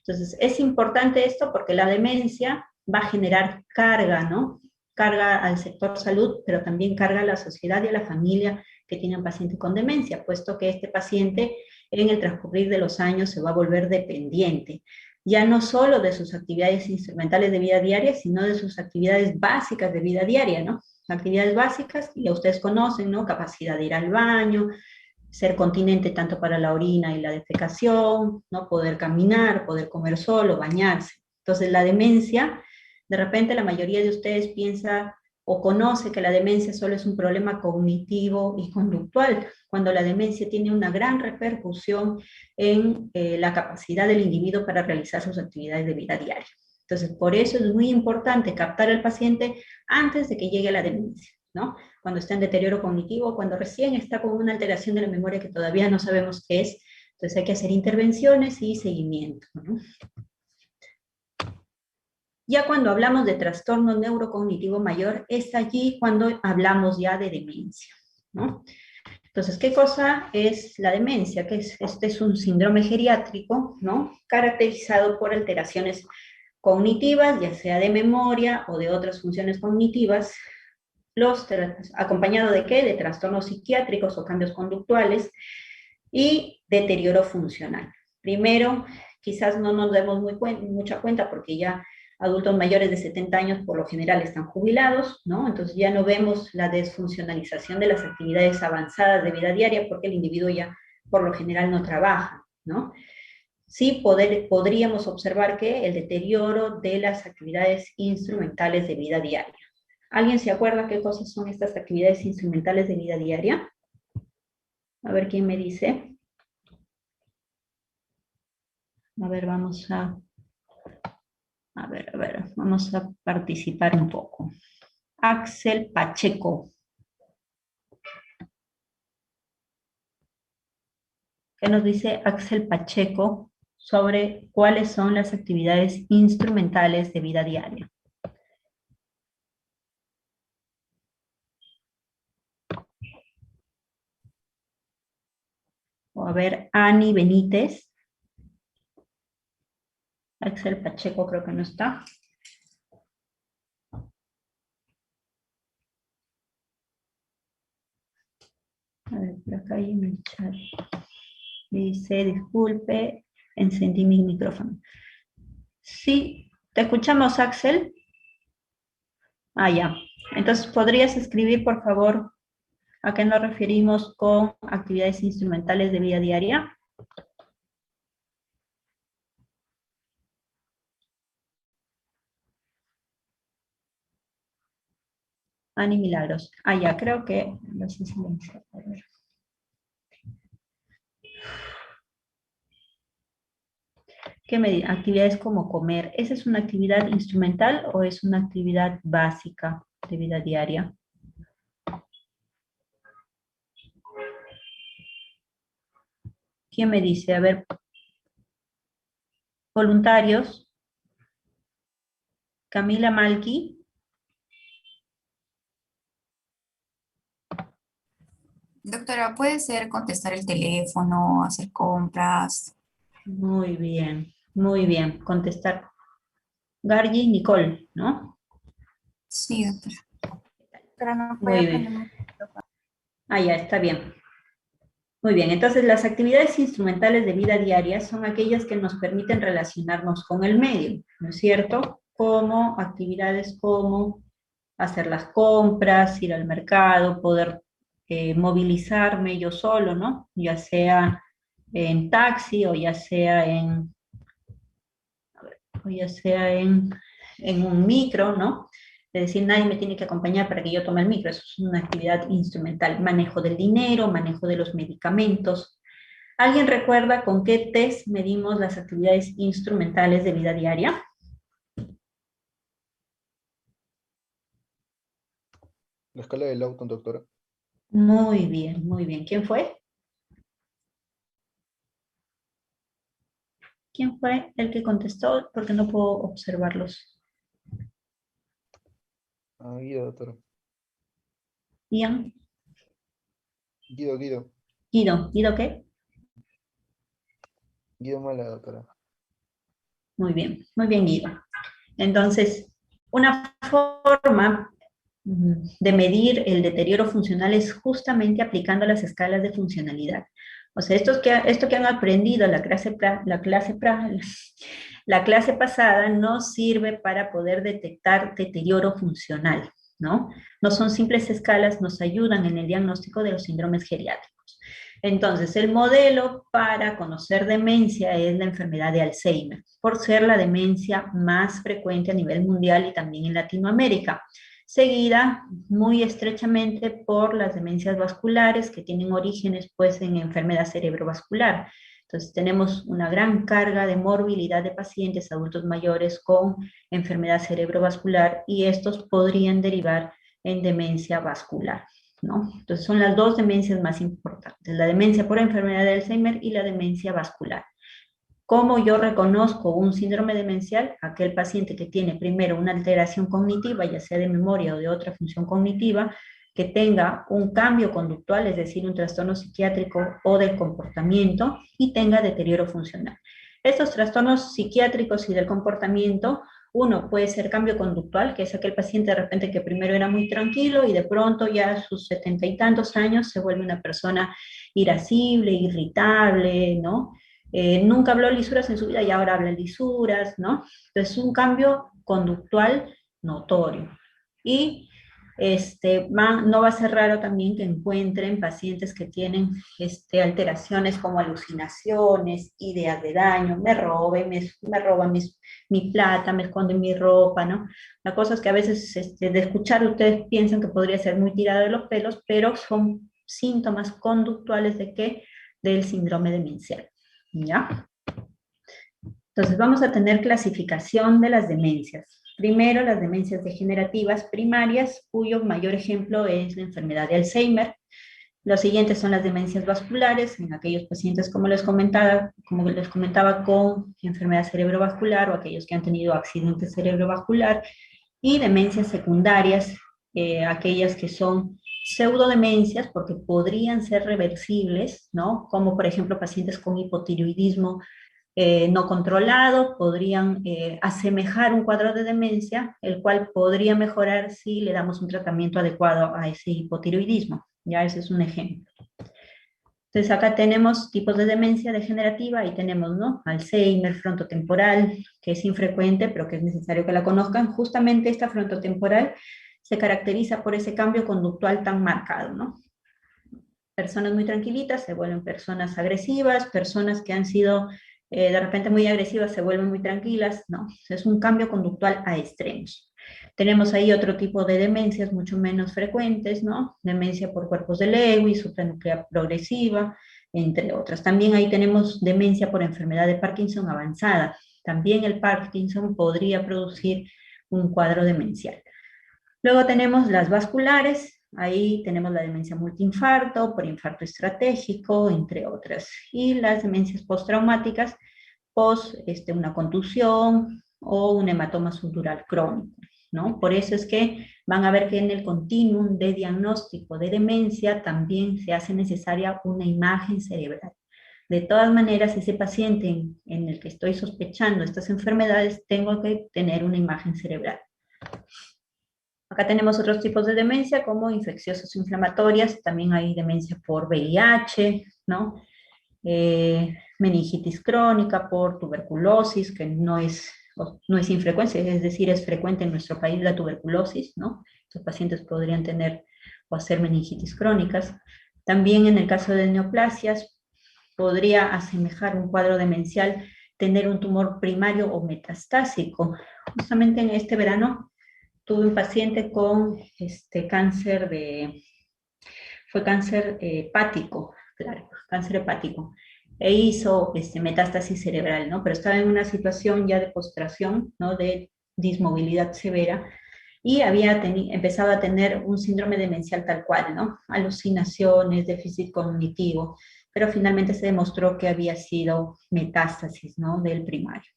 Entonces, es importante esto porque la demencia va a generar carga, ¿no? Carga al sector salud, pero también carga a la sociedad y a la familia que tiene un paciente con demencia, puesto que este paciente en el transcurrir de los años se va a volver dependiente, ya no solo de sus actividades instrumentales de vida diaria, sino de sus actividades básicas de vida diaria, ¿no? Actividades básicas, ya ustedes conocen, ¿no? Capacidad de ir al baño, ser continente tanto para la orina y la defecación, ¿no? Poder caminar, poder comer solo, bañarse. Entonces la demencia, de repente la mayoría de ustedes piensa o conoce que la demencia solo es un problema cognitivo y conductual, cuando la demencia tiene una gran repercusión en la capacidad del individuo para realizar sus actividades de vida diaria. Entonces, por eso es muy importante captar al paciente antes de que llegue la demencia, ¿no? Cuando está en deterioro cognitivo, cuando recién está con una alteración de la memoria que todavía no sabemos qué es, entonces hay que hacer intervenciones y seguimiento, ¿no? Ya cuando hablamos de trastorno neurocognitivo mayor, es allí cuando hablamos ya de demencia, ¿no? Entonces, ¿qué cosa es la demencia? Este es un síndrome geriátrico, ¿no? Caracterizado por alteraciones cognitivas, ya sea de memoria o de otras funciones cognitivas, acompañado de qué? De trastornos psiquiátricos o cambios conductuales y deterioro funcional. Primero, quizás no nos demos mucha cuenta porque ya adultos mayores de 70 años por lo general están jubilados, ¿no? Entonces ya no vemos la desfuncionalización de las actividades avanzadas de vida diaria porque el individuo ya por lo general no trabaja, ¿no? Sí podríamos observar que el deterioro de las actividades instrumentales de vida diaria. ¿Alguien se acuerda qué cosas son estas actividades instrumentales de vida diaria? A ver quién me dice. A ver, vamos a participar un poco. Axel Pacheco. ¿Qué nos dice Axel Pacheco sobre cuáles son las actividades instrumentales de vida diaria? O a ver, Ani Benítez. Axel Pacheco creo que no está. A ver, por acá hay un chat. Dice, disculpe, encendí mi micrófono. Sí, te escuchamos, Axel. Ah, ya. Entonces, ¿podrías escribir, por favor, a qué nos referimos con actividades instrumentales de vida diaria? Ani Milagros. Ah, ya, creo que lo hice silenciar. A ver. ¿Qué me dice? Actividades como comer. ¿Esa es una actividad instrumental o es una actividad básica de vida diaria? ¿Quién me dice? A ver, voluntarios. Camila Malki. Doctora, ¿puede ser contestar el teléfono, hacer compras? Muy bien, muy bien. Contestar. Gargi Nicole, ¿no? Sí, doctora. Pero no puede Muy bien. ponerme. Ah, ya, está bien. Muy bien, entonces las actividades instrumentales de vida diaria son aquellas que nos permiten relacionarnos con el medio, ¿no es cierto? Como actividades como hacer las compras, ir al mercado, poder movilizarme yo solo, ¿no? Ya sea en taxi o ya sea en un micro, ¿no? Es decir, nadie me tiene que acompañar para que yo tome el micro, eso es una actividad instrumental. Manejo del dinero, manejo de los medicamentos. ¿Alguien recuerda con qué test medimos las actividades instrumentales de vida diaria? La escala del auto, doctora. Muy bien, muy bien. ¿Quién fue? ¿Quién fue el que contestó? Porque no puedo observarlos. Ah, Guido, doctora. Ian, Guido. Guido. ¿Guido qué? Guido Mala, doctora. Muy bien, Guido. Entonces, una forma de medir el deterioro funcional es justamente aplicando las escalas de funcionalidad. O sea, esto que han aprendido la clase pasada no sirve para poder detectar deterioro funcional, ¿no? No son simples escalas, nos ayudan en el diagnóstico de los síndromes geriátricos. Entonces, el modelo para conocer demencia es la enfermedad de Alzheimer, por ser la demencia más frecuente a nivel mundial y también en Latinoamérica, seguida muy estrechamente por las demencias vasculares que tienen orígenes pues en enfermedad cerebrovascular. Entonces tenemos una gran carga de morbilidad de pacientes adultos mayores con enfermedad cerebrovascular y estos podrían derivar en demencia vascular, ¿no? Entonces son las dos demencias más importantes, la demencia por enfermedad de Alzheimer y la demencia vascular. ¿Cómo yo reconozco un síndrome demencial? Aquel paciente que tiene primero una alteración cognitiva, ya sea de memoria o de otra función cognitiva, que tenga un cambio conductual, es decir, un trastorno psiquiátrico o del comportamiento, y tenga deterioro funcional. Estos trastornos psiquiátricos y del comportamiento, uno puede ser cambio conductual, que es aquel paciente de repente que primero era muy tranquilo y de pronto ya a sus 70 y tantos años se vuelve una persona irascible, irritable, ¿no? Nunca habló lisuras en su vida y ahora habla lisuras, ¿no? Entonces, un cambio conductual notorio. Y no va a ser raro también que encuentren pacientes que tienen alteraciones como alucinaciones, ideas de daño, me roban mi plata, me esconden mi ropa, ¿no? La cosa es que a veces de escuchar ustedes piensan que podría ser muy tirado de los pelos, pero son síntomas conductuales de qué? Del síndrome demencial. ¿Ya? Entonces vamos a tener clasificación de las demencias. Primero, las demencias degenerativas primarias, cuyo mayor ejemplo es la enfermedad de Alzheimer. Los siguientes son las demencias vasculares, en aquellos pacientes, como les comentaba, con enfermedad cerebrovascular o aquellos que han tenido accidente cerebrovascular. Y demencias secundarias, aquellas que son pseudodemencias, porque podrían ser reversibles, ¿no? Como por ejemplo pacientes con hipotiroidismo no controlado, podrían asemejar un cuadro de demencia, el cual podría mejorar si le damos un tratamiento adecuado a ese hipotiroidismo. Ya ese es un ejemplo. Entonces acá tenemos tipos de demencia degenerativa y tenemos, ¿no? Alzheimer, frontotemporal, que es infrecuente, pero que es necesario que la conozcan. Justamente esta frontotemporal se caracteriza por ese cambio conductual tan marcado, ¿no? Personas muy tranquilitas se vuelven personas agresivas, personas que han sido de repente muy agresivas se vuelven muy tranquilas, ¿no? Es un cambio conductual a extremos. Tenemos ahí otro tipo de demencias mucho menos frecuentes, ¿no? Demencia por cuerpos de Lewis, supranuclear progresiva, entre otras. También ahí tenemos demencia por enfermedad de Parkinson avanzada. También el Parkinson podría producir un cuadro demencial. Luego tenemos las vasculares, ahí tenemos la demencia multiinfarto, por infarto estratégico, entre otras. Y las demencias postraumáticas, una contusión o un hematoma subdural crónico, ¿no? Por eso es que van a ver que en el continuum de diagnóstico de demencia también se hace necesaria una imagen cerebral. De todas maneras, ese paciente en el que estoy sospechando estas enfermedades, tengo que tener una imagen cerebral. Acá tenemos otros tipos de demencia como infecciosas o inflamatorias, también hay demencia por VIH, ¿no? Meningitis crónica por tuberculosis, que no es infrecuente, es decir, es frecuente en nuestro país la tuberculosis, ¿no? Estos pacientes podrían tener o hacer meningitis crónicas. También en el caso de neoplasias, podría asemejar un cuadro demencial tener un tumor primario o metastásico. Justamente en este verano tuve un paciente con cáncer hepático, claro, cáncer hepático, e hizo metástasis cerebral, ¿no? Pero estaba en una situación ya de postración, ¿no? De dismovilidad severa, y había empezado a tener un síndrome demencial tal cual, ¿no? Alucinaciones, déficit cognitivo, pero finalmente se demostró que había sido metástasis, ¿no? Del primario.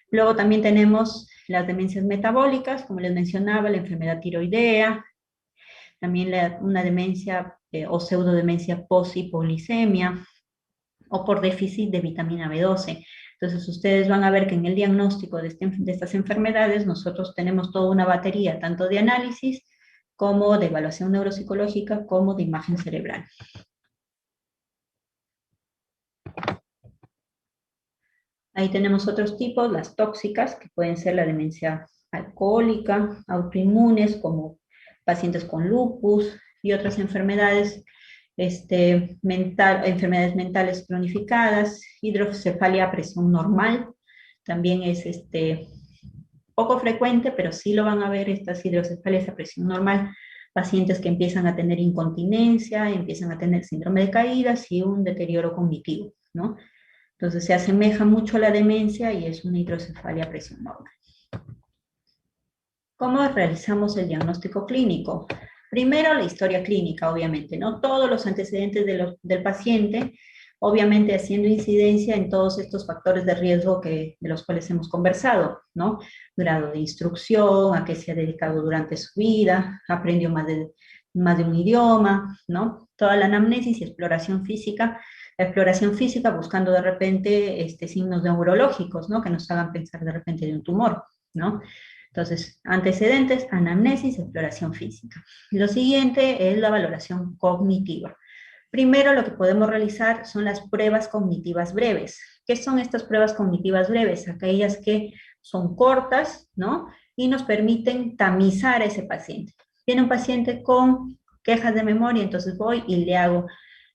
Luego también tenemos las demencias metabólicas, como les mencionaba, la enfermedad tiroidea, también una demencia o pseudodemencia post-hipoglicemia o por déficit de vitamina B12. Entonces ustedes van a ver que en el diagnóstico de estas enfermedades nosotros tenemos toda una batería, tanto de análisis como de evaluación neuropsicológica, como de imagen cerebral. Ahí tenemos otros tipos, las tóxicas, que pueden ser la demencia alcohólica, autoinmunes, como pacientes con lupus y otras enfermedades, enfermedades mentales cronificadas, hidrocefalia a presión normal, también es poco frecuente, pero sí lo van a ver estas hidrocefalias a presión normal, pacientes que empiezan a tener incontinencia, empiezan a tener síndrome de caídas y un deterioro cognitivo, ¿no? Entonces se asemeja mucho a la demencia y es una hidrocefalia a presión normal. ¿Cómo realizamos el diagnóstico clínico? Primero la historia clínica, obviamente, ¿no? Todos los antecedentes del paciente, obviamente haciendo incidencia en todos estos factores de riesgo de los cuales hemos conversado, ¿no? Grado de instrucción, a qué se ha dedicado durante su vida, aprendió más de un idioma, ¿no? Toda la anamnesis y exploración física buscando de repente signos neurológicos, ¿no? Que nos hagan pensar de repente de un tumor, ¿no? Entonces, antecedentes, anamnesis, exploración física. Lo siguiente es la valoración cognitiva. Primero, lo que podemos realizar son las pruebas cognitivas breves. ¿Qué son estas pruebas cognitivas breves? Aquellas que son cortas, ¿no? Y nos permiten tamizar a ese paciente. Tiene un paciente con quejas de memoria, entonces voy y le hago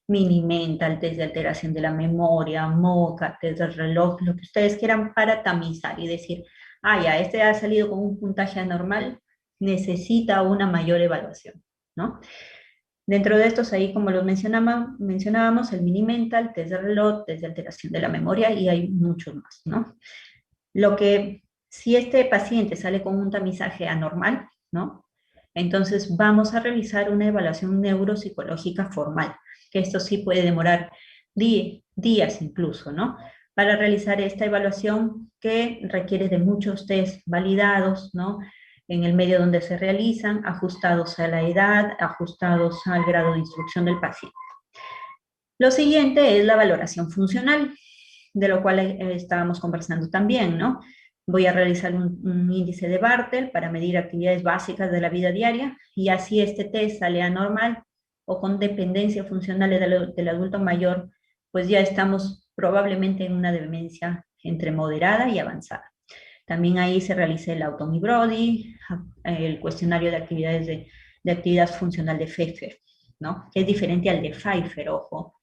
Mini-Mental, test de alteración de la memoria, MoCA, test del reloj, lo que ustedes quieran para tamizar y decir, ya, este ha salido con un puntaje anormal, necesita una mayor evaluación, ¿no? Dentro de estos, ahí como los mencionábamos, el Mini-Mental, test de reloj, test de alteración de la memoria, y hay muchos más, ¿no? Si este paciente sale con un tamizaje anormal, ¿no? Entonces vamos a realizar una evaluación neuropsicológica formal, que esto sí puede demorar días incluso, ¿no? Para realizar esta evaluación que requiere de muchos test validados, ¿no? En el medio donde se realizan, ajustados a la edad, ajustados al grado de instrucción del paciente. Lo siguiente es la valoración funcional, de lo cual estábamos conversando también, ¿no? Voy a realizar un índice de Bartel para medir actividades básicas de la vida diaria, y así este test sale anormal o con dependencia funcional del adulto mayor, pues ya estamos probablemente en una demencia entre moderada y avanzada. También ahí se realiza el Auton Brody, el cuestionario de actividades de actividad funcional de Pfeiffer, ¿no? Que es diferente al de Pfeiffer, ojo.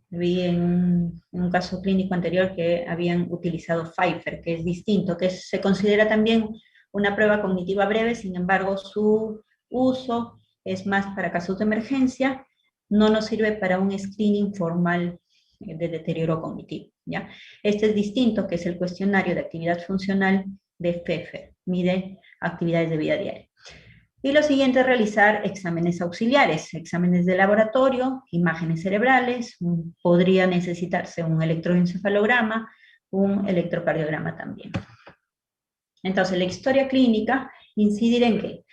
Vi en un caso clínico anterior que habían utilizado Pfeiffer, que es distinto, que se considera también una prueba cognitiva breve, sin embargo su uso es más para casos de emergencia, no nos sirve para un screening formal de deterioro cognitivo, ¿ya? Este es distinto, que es el cuestionario de actividad funcional de Pfeiffer, mide actividades de vida diaria. Y lo siguiente es realizar exámenes auxiliares, exámenes de laboratorio, imágenes cerebrales, podría necesitarse un electroencefalograma, un electrocardiograma también. Entonces, la historia clínica incidirá en qué?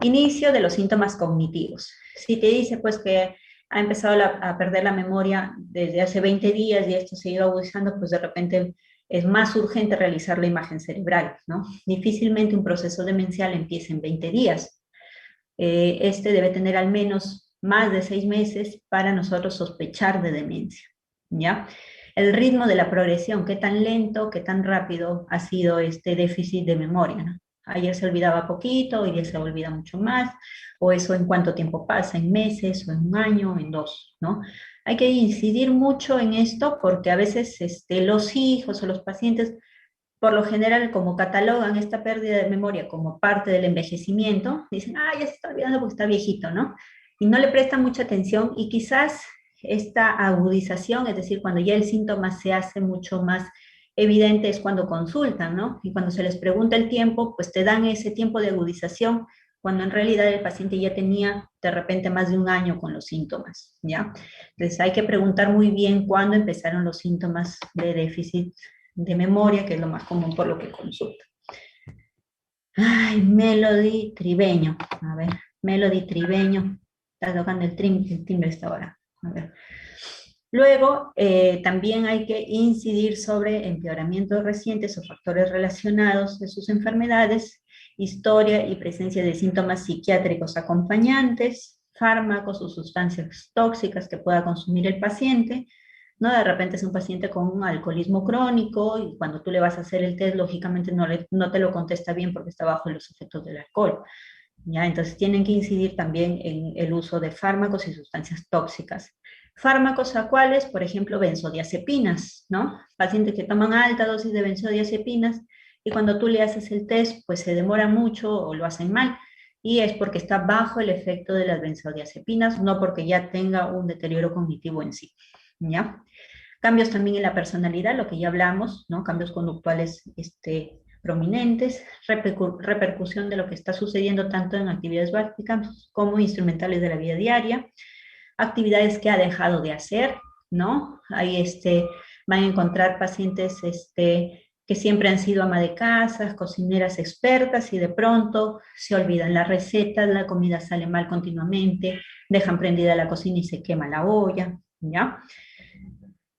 Inicio de los síntomas cognitivos. Si te dice pues que ha empezado a perder la memoria desde hace 20 días y esto se ha ido agudizando, pues de repente es más urgente realizar la imagen cerebral, ¿no? Difícilmente un proceso demencial empieza en 20 días. Este debe tener al menos más de 6 meses para nosotros sospechar de demencia, ¿ya? El ritmo de la progresión, qué tan lento, qué tan rápido ha sido este déficit de memoria, ¿no? Ayer se olvidaba poquito, hoy día se olvida mucho más, o eso en cuánto tiempo pasa, en meses, o en un año, o en 2, ¿no? Hay que incidir mucho en esto porque a veces los hijos o los pacientes, por lo general, como catalogan esta pérdida de memoria como parte del envejecimiento, dicen, ya se está olvidando porque está viejito, ¿no? Y no le prestan mucha atención, y quizás esta agudización, es decir, cuando ya el síntoma se hace mucho más evidente, es cuando consultan, ¿no? Y cuando se les pregunta el tiempo, pues te dan ese tiempo de agudización, cuando en realidad el paciente ya tenía de repente más de un año con los síntomas, ¿ya? Entonces hay que preguntar muy bien cuándo empezaron los síntomas de déficit de memoria, que es lo más común por lo que consulta. Melody Tribeño. A ver, Melody Tribeño. Está tocando el timbre esta hora. A ver. Luego, también hay que incidir sobre empeoramientos recientes o factores relacionados de sus enfermedades, historia y presencia de síntomas psiquiátricos acompañantes, fármacos o sustancias tóxicas que pueda consumir el paciente, ¿no? De repente es un paciente con un alcoholismo crónico y cuando tú le vas a hacer el test, lógicamente no te lo contesta bien porque está bajo los efectos del alcohol. ¿Ya? Entonces tienen que incidir también en el uso de fármacos y sustancias tóxicas. Fármacos a cuáles, por ejemplo, benzodiazepinas, ¿no? Pacientes que toman alta dosis de benzodiazepinas y cuando tú le haces el test, pues se demora mucho o lo hacen mal. Y es porque está bajo el efecto de las benzodiazepinas, no porque ya tenga un deterioro cognitivo en sí, ¿ya? Cambios también en la personalidad, lo que ya hablamos, ¿no? Cambios conductuales prominentes, repercusión de lo que está sucediendo tanto en actividades básicas como instrumentales de la vida diaria, actividades que ha dejado de hacer, ¿no? Ahí van a encontrar pacientes que siempre han sido ama de casa, cocineras expertas y de pronto se olvidan las recetas, la comida sale mal continuamente, dejan prendida la cocina y se quema la olla, ¿ya?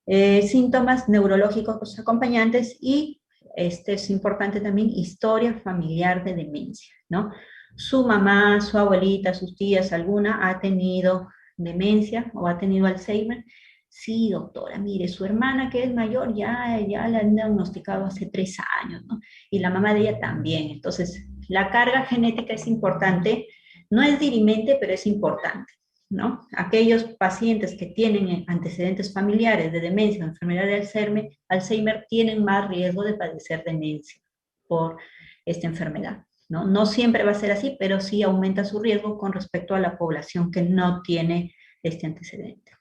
Síntomas neurológicos acompañantes y, es importante también, historia familiar de demencia, ¿no? Su mamá, su abuelita, sus tías, alguna ha tenido demencia o ha tenido Alzheimer. Sí, doctora, mire, su hermana que es mayor ya la han diagnosticado hace 3 años, ¿no? Y la mamá de ella también. Entonces, la carga genética es importante, no es dirimente, pero es importante, ¿no? Aquellos pacientes que tienen antecedentes familiares de demencia o enfermedad de Alzheimer tienen más riesgo de padecer demencia por esta enfermedad, ¿no? No siempre va a ser así, pero sí aumenta su riesgo con respecto a la población que no tiene este antecedente.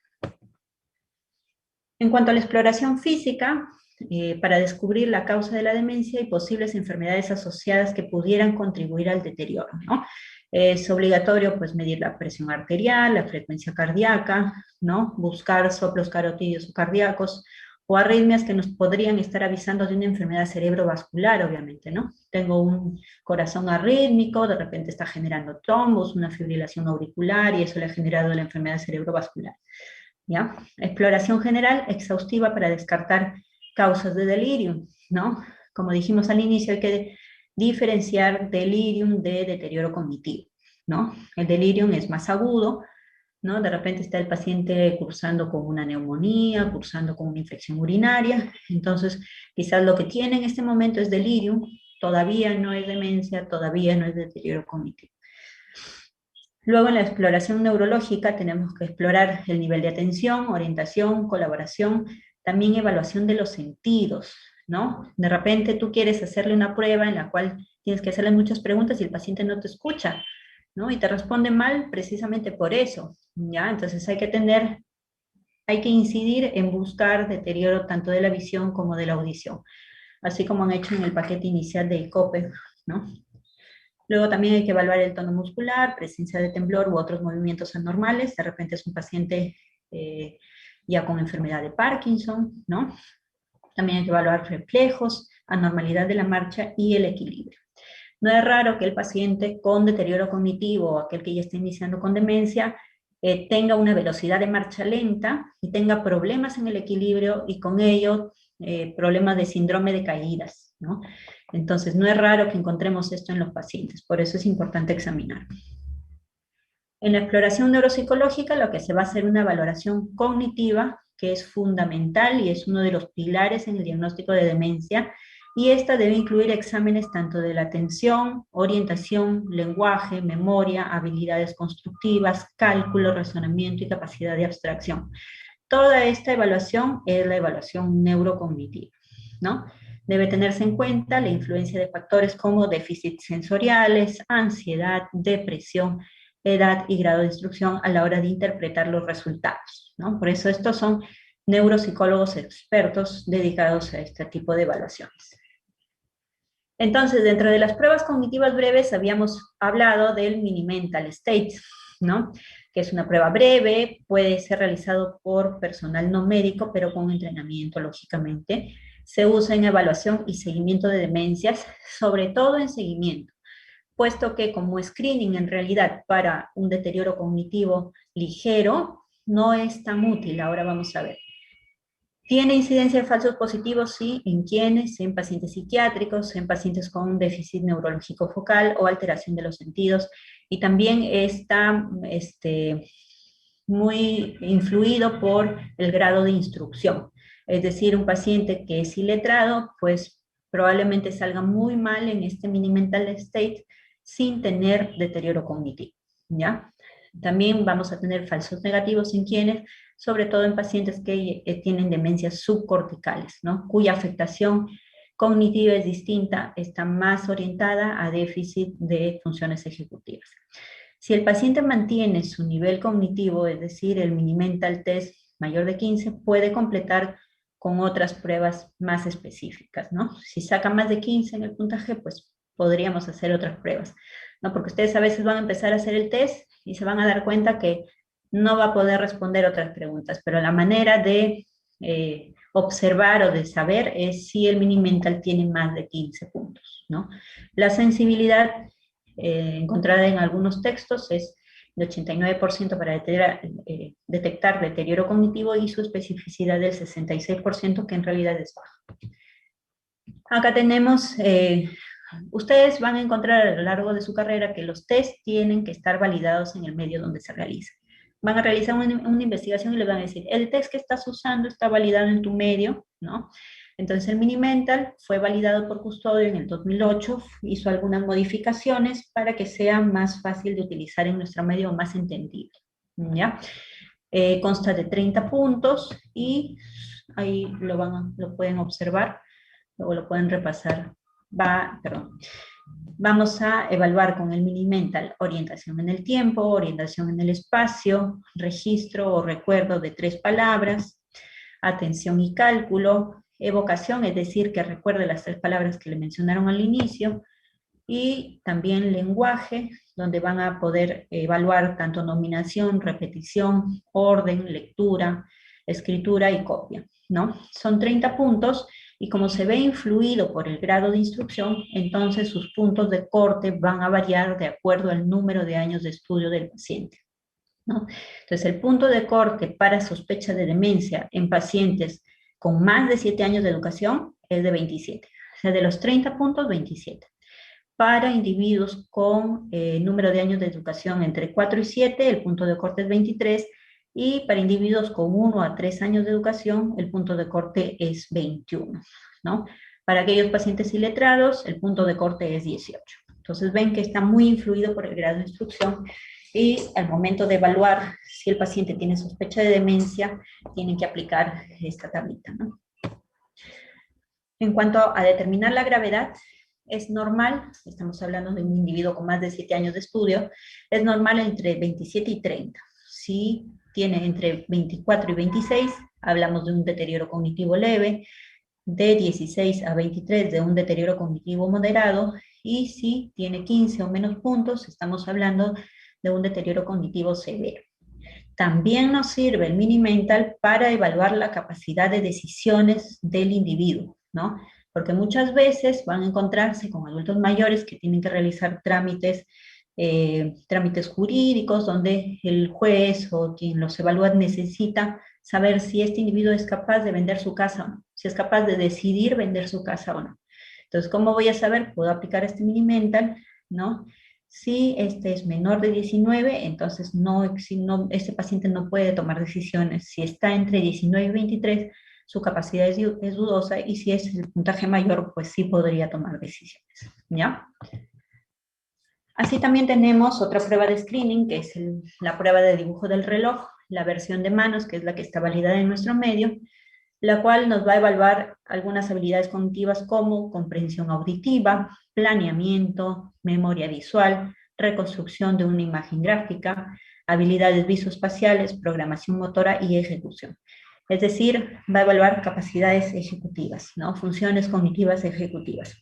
En cuanto a la exploración física, para descubrir la causa de la demencia y posibles enfermedades asociadas que pudieran contribuir al deterioro, ¿no? Es obligatorio pues medir la presión arterial, la frecuencia cardíaca, ¿no? Buscar soplos carotídeos o cardíacos o arritmias que nos podrían estar avisando de una enfermedad cerebrovascular, obviamente, ¿no? Tengo un corazón arrítmico, de repente está generando trombos, una fibrilación auricular y eso le ha generado la enfermedad cerebrovascular, ¿ya? Exploración general exhaustiva para descartar causas de delirium, ¿no? Como dijimos al inicio, hay que diferenciar delirium de deterioro cognitivo, ¿no? El delirium es más agudo, ¿no? De repente está el paciente cursando con una neumonía, cursando con una infección urinaria, entonces quizás lo que tiene en este momento es delirium, todavía no es demencia, todavía no es deterioro cognitivo. Luego en la exploración neurológica tenemos que explorar el nivel de atención, orientación, colaboración, también evaluación de los sentidos, ¿no? De repente tú quieres hacerle una prueba en la cual tienes que hacerle muchas preguntas y el paciente no te escucha, ¿no? Y te responde mal precisamente por eso, ¿ya? Entonces hay que incidir en buscar deterioro tanto de la visión como de la audición, así como han hecho en el paquete inicial de ICOPE, ¿no? Luego también hay que evaluar el tono muscular, presencia de temblor u otros movimientos anormales. De repente es un paciente ya con enfermedad de Parkinson, ¿no? También hay que evaluar reflejos, anormalidad de la marcha y el equilibrio. No es raro que el paciente con deterioro cognitivo o aquel que ya está iniciando con demencia tenga una velocidad de marcha lenta y tenga problemas en el equilibrio y con ello problemas de síndrome de caídas, ¿no? Entonces, no es raro que encontremos esto en los pacientes, por eso es importante examinar. En la exploración neuropsicológica, lo que se va a hacer una valoración cognitiva, que es fundamental y es uno de los pilares en el diagnóstico de demencia, y esta debe incluir exámenes tanto de la atención, orientación, lenguaje, memoria, habilidades constructivas, cálculo, razonamiento y capacidad de abstracción. Toda esta evaluación es la evaluación neurocognitiva, ¿no? Debe tenerse en cuenta la influencia de factores como déficits sensoriales, ansiedad, depresión, edad y grado de instrucción a la hora de interpretar los resultados, ¿no? Por eso estos son neuropsicólogos expertos dedicados a este tipo de evaluaciones. Entonces, dentro de las pruebas cognitivas breves habíamos hablado del Mini Mental State, ¿no? Que es una prueba breve, puede ser realizado por personal no médico, pero con entrenamiento, lógicamente. Se usa en evaluación y seguimiento de demencias, sobre todo en seguimiento, puesto que como screening en realidad para un deterioro cognitivo ligero no es tan útil. Ahora vamos a ver. ¿Tiene incidencia de falsos positivos? Sí. ¿En quiénes? En pacientes psiquiátricos, en pacientes con un déficit neurológico focal o alteración de los sentidos. Y también está muy influido por el grado de instrucción. Es decir, un paciente que es iletrado, pues probablemente salga muy mal en este mini mental state sin tener deterioro cognitivo, ¿ya? También vamos a tener falsos negativos en quienes, sobre todo en pacientes que tienen demencias subcorticales, ¿no? Cuya afectación cognitiva es distinta, está más orientada a déficit de funciones ejecutivas. Si el paciente mantiene su nivel cognitivo, es decir, el mini mental test mayor de 15, puede completar con otras pruebas más específicas, ¿no? Si saca más de 15 en el puntaje, pues podríamos hacer otras pruebas, ¿no? Porque ustedes a veces van a empezar a hacer el test y se van a dar cuenta que no va a poder responder otras preguntas, pero la manera de observar o de saber es si el mini mental tiene más de 15 puntos, ¿no? La sensibilidad encontrada en algunos textos es de 89% para detectar deterioro cognitivo y su especificidad del 66%, que en realidad es baja. Acá tenemos, ustedes van a encontrar a lo largo de su carrera que los test tienen que estar validados en el medio donde se realiza. Van a realizar una investigación y les van a decir, el test que estás usando está validado en tu medio, ¿no? Entonces el mini mental fue validado por Custodio en el 2008, hizo algunas modificaciones para que sea más fácil de utilizar en nuestro medio, más entendible, ¿ya? Consta de 30 puntos y ahí lo pueden observar, luego lo pueden repasar. Vamos a evaluar con el mini mental orientación en el tiempo, orientación en el espacio, registro o recuerdo de 3 palabras, atención y cálculo, evocación, es decir, que recuerde las 3 palabras que le mencionaron al inicio, y también lenguaje, donde van a poder evaluar tanto nominación, repetición, orden, lectura, escritura y copia, ¿no? Son 30 puntos, y como se ve influido por el grado de instrucción, entonces sus puntos de corte van a variar de acuerdo al número de años de estudio del paciente, ¿no? Entonces, el punto de corte para sospecha de demencia en pacientes con más de 7 años de educación es de 27. O sea, de los 30 puntos, 27. Para individuos con número de años de educación entre 4 y 7, el punto de corte es 23, y para individuos con 1 a 3 años de educación, el punto de corte es 21, ¿no? Para aquellos pacientes iletrados, el punto de corte es 18. Entonces ven que está muy influido por el grado de instrucción, y al momento de evaluar si el paciente tiene sospecha de demencia, tienen que aplicar esta tablita, ¿no? En cuanto a determinar la gravedad, es normal, estamos hablando de un individuo con más de 7 años de estudio, es normal entre 27 y 30. Si tiene entre 24 y 26, hablamos de un deterioro cognitivo leve, de 16 a 23 de un deterioro cognitivo moderado, y si tiene 15 o menos puntos, estamos hablando de un deterioro cognitivo severo. También nos sirve el mini mental para evaluar la capacidad de decisiones del individuo, ¿no? Porque muchas veces van a encontrarse con adultos mayores que tienen que realizar trámites jurídicos, donde el juez o quien los evalúa necesita saber si este individuo es capaz de vender su casa o no, si es capaz de decidir vender su casa o no. Entonces, ¿cómo voy a saber? Puedo aplicar este mini mental, ¿no? Si este es menor de 19, entonces este paciente no puede tomar decisiones. Si está entre 19 y 23, su capacidad es dudosa, y si es el puntaje mayor, pues sí podría tomar decisiones, ¿ya? Así también tenemos otra prueba de screening, que es la prueba de dibujo del reloj, la versión de manos, que es la que está validada en nuestro medio, la cual nos va a evaluar algunas habilidades cognitivas como comprensión auditiva, planeamiento, memoria visual, reconstrucción de una imagen gráfica, habilidades visoespaciales, programación motora y ejecución. Es decir, va a evaluar capacidades ejecutivas, ¿no? Funciones cognitivas ejecutivas.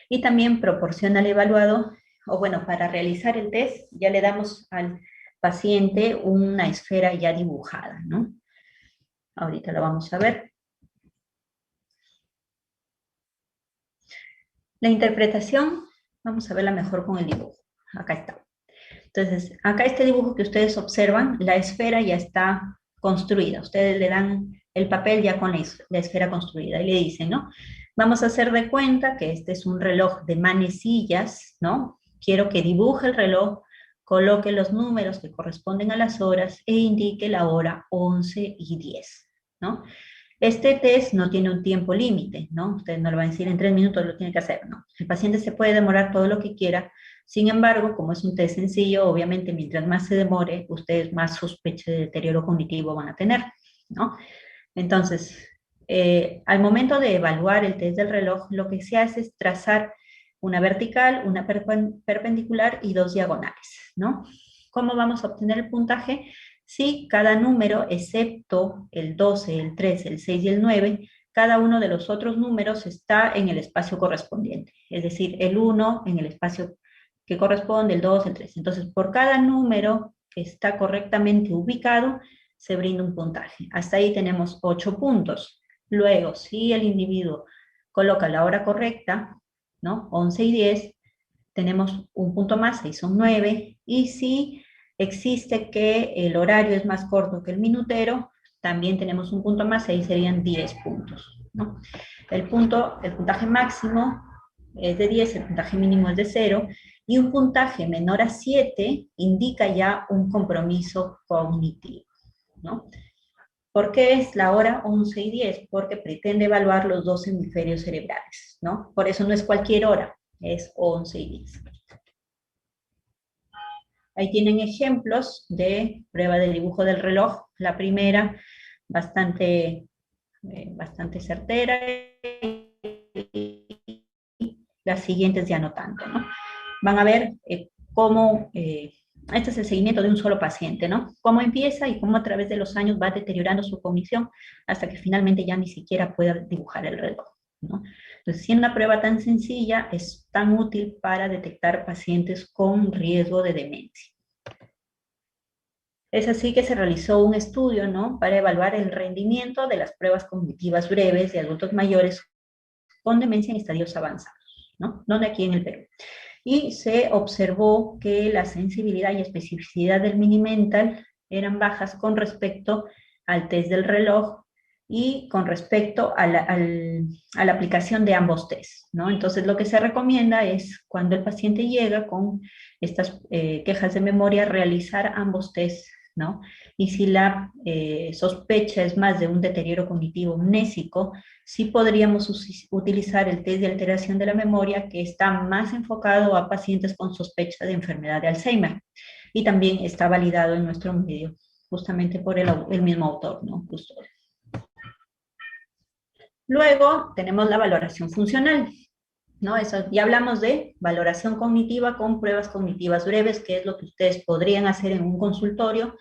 Y también proporciona al evaluado, o bueno, para realizar el test, ya le damos al paciente una esfera ya dibujada, ¿no? Ahorita lo vamos a ver. La interpretación, vamos a verla mejor con el dibujo. Acá está. Entonces, acá este dibujo que ustedes observan, la esfera ya está construida. Ustedes le dan el papel ya con la esfera construida, y le dicen, ¿no? Vamos a hacer de cuenta que este es un reloj de manecillas, ¿no? Quiero que dibuje el reloj, coloque los números que corresponden a las horas e indique la hora 11:10, ¿no? Este test no tiene un tiempo límite, ¿no? Usted no lo va a decir en 3 minutos, lo tiene que hacer, ¿no? El paciente se puede demorar todo lo que quiera, sin embargo, como es un test sencillo, obviamente mientras más se demore, ustedes más sospecha de deterioro cognitivo van a tener, ¿no? Entonces, al momento de evaluar el test del reloj, lo que se hace es trazar una vertical, una perpendicular y 2 diagonales, ¿no? ¿Cómo vamos a obtener el puntaje? Si cada número, excepto el 12, el 13, el 6 y el 9, cada uno de los otros números está en el espacio correspondiente, es decir, el 1 en el espacio que corresponde, el 2, el 3. Entonces, por cada número que está correctamente ubicado, se brinda un puntaje. Hasta ahí tenemos 8 puntos. Luego, si el individuo coloca la hora correcta, ¿no? 11:10, tenemos un punto más, 6 son 9, y si existe que el horario es más corto que el minutero, también tenemos un punto más, ahí serían 10 puntos, ¿no? El puntaje máximo es de 10, el puntaje mínimo es de 0, y un puntaje menor a 7 indica ya un compromiso cognitivo, ¿no? ¿Por qué es la hora 11:10? Porque pretende evaluar los 2 hemisferios cerebrales, ¿no? Por eso no es cualquier hora, es 11:10. Ahí tienen ejemplos de prueba de dibujo del reloj. La primera, bastante certera, y las siguientes ya no tanto, ¿no? Van a ver cómo, este es el seguimiento de un solo paciente, ¿no? Cómo empieza y cómo a través de los años va deteriorando su cognición hasta que finalmente ya ni siquiera pueda dibujar el reloj, ¿no? Entonces, siendo una prueba tan sencilla, es tan útil para detectar pacientes con riesgo de demencia. Es así que se realizó un estudio, ¿no?, para evaluar el rendimiento de las pruebas cognitivas breves de adultos mayores con demencia en estadios avanzados, ¿no? Donde aquí en el Perú. Y se observó que la sensibilidad y especificidad del Mini-Mental eran bajas con respecto al test del reloj y con respecto a la aplicación de ambos tests, ¿no? Entonces, lo que se recomienda es, cuando el paciente llega con estas quejas de memoria, realizar ambos tests, ¿no? Y si la sospecha es más de un deterioro cognitivo amnésico, sí podríamos utilizar el test de alteración de la memoria, que está más enfocado a pacientes con sospecha de enfermedad de Alzheimer. Y también está validado en nuestro medio, justamente por el mismo autor, ¿no? Justo. Luego tenemos la valoración funcional, ¿no? Eso, ya hablamos de valoración cognitiva con pruebas cognitivas breves, que es lo que ustedes podrían hacer en un consultorio,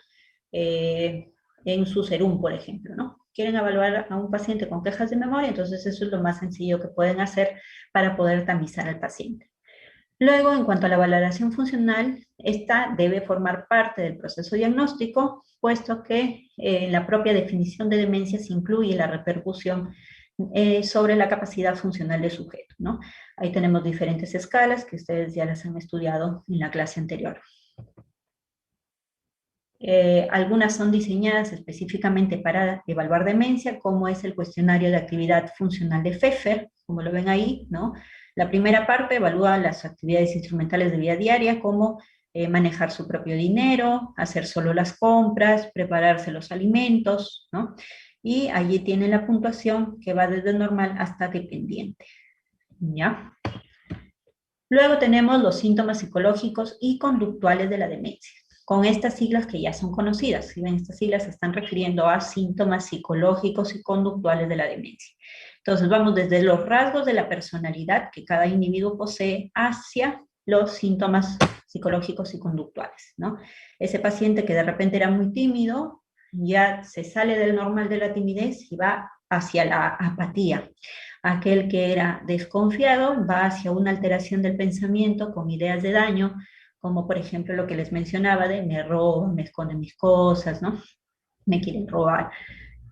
en su serum, por ejemplo, ¿no? Quieren evaluar a un paciente con quejas de memoria, entonces eso es lo más sencillo que pueden hacer para poder tamizar al paciente. Luego, en cuanto a la valoración funcional, esta debe formar parte del proceso diagnóstico, puesto que en la propia definición de demencia se incluye la repercusión sobre la capacidad funcional del sujeto, ¿no? Ahí tenemos diferentes escalas que ustedes ya las han estudiado en la clase anterior. Algunas son diseñadas específicamente para evaluar demencia, como es el cuestionario de actividad funcional de Pfeffer, como lo ven ahí, ¿no? La primera parte evalúa las actividades instrumentales de vida diaria, como manejar su propio dinero, hacer solo las compras, prepararse los alimentos, ¿no? Y allí tienen la puntuación que va desde normal hasta dependiente, ¿ya? Luego tenemos los síntomas psicológicos y conductuales de la demencia, con estas siglas que ya son conocidas. Si ven, estas siglas se están refiriendo a síntomas psicológicos y conductuales de la demencia. Entonces vamos desde los rasgos de la personalidad que cada individuo posee hacia los síntomas psicológicos y conductuales, ¿no? Ese paciente que de repente era muy tímido, ya se sale del normal de la timidez y va hacia la apatía. Aquel que era desconfiado va hacia una alteración del pensamiento con ideas de daño, como por ejemplo lo que les mencionaba de me roban, me esconden mis cosas, ¿no? Me quieren robar.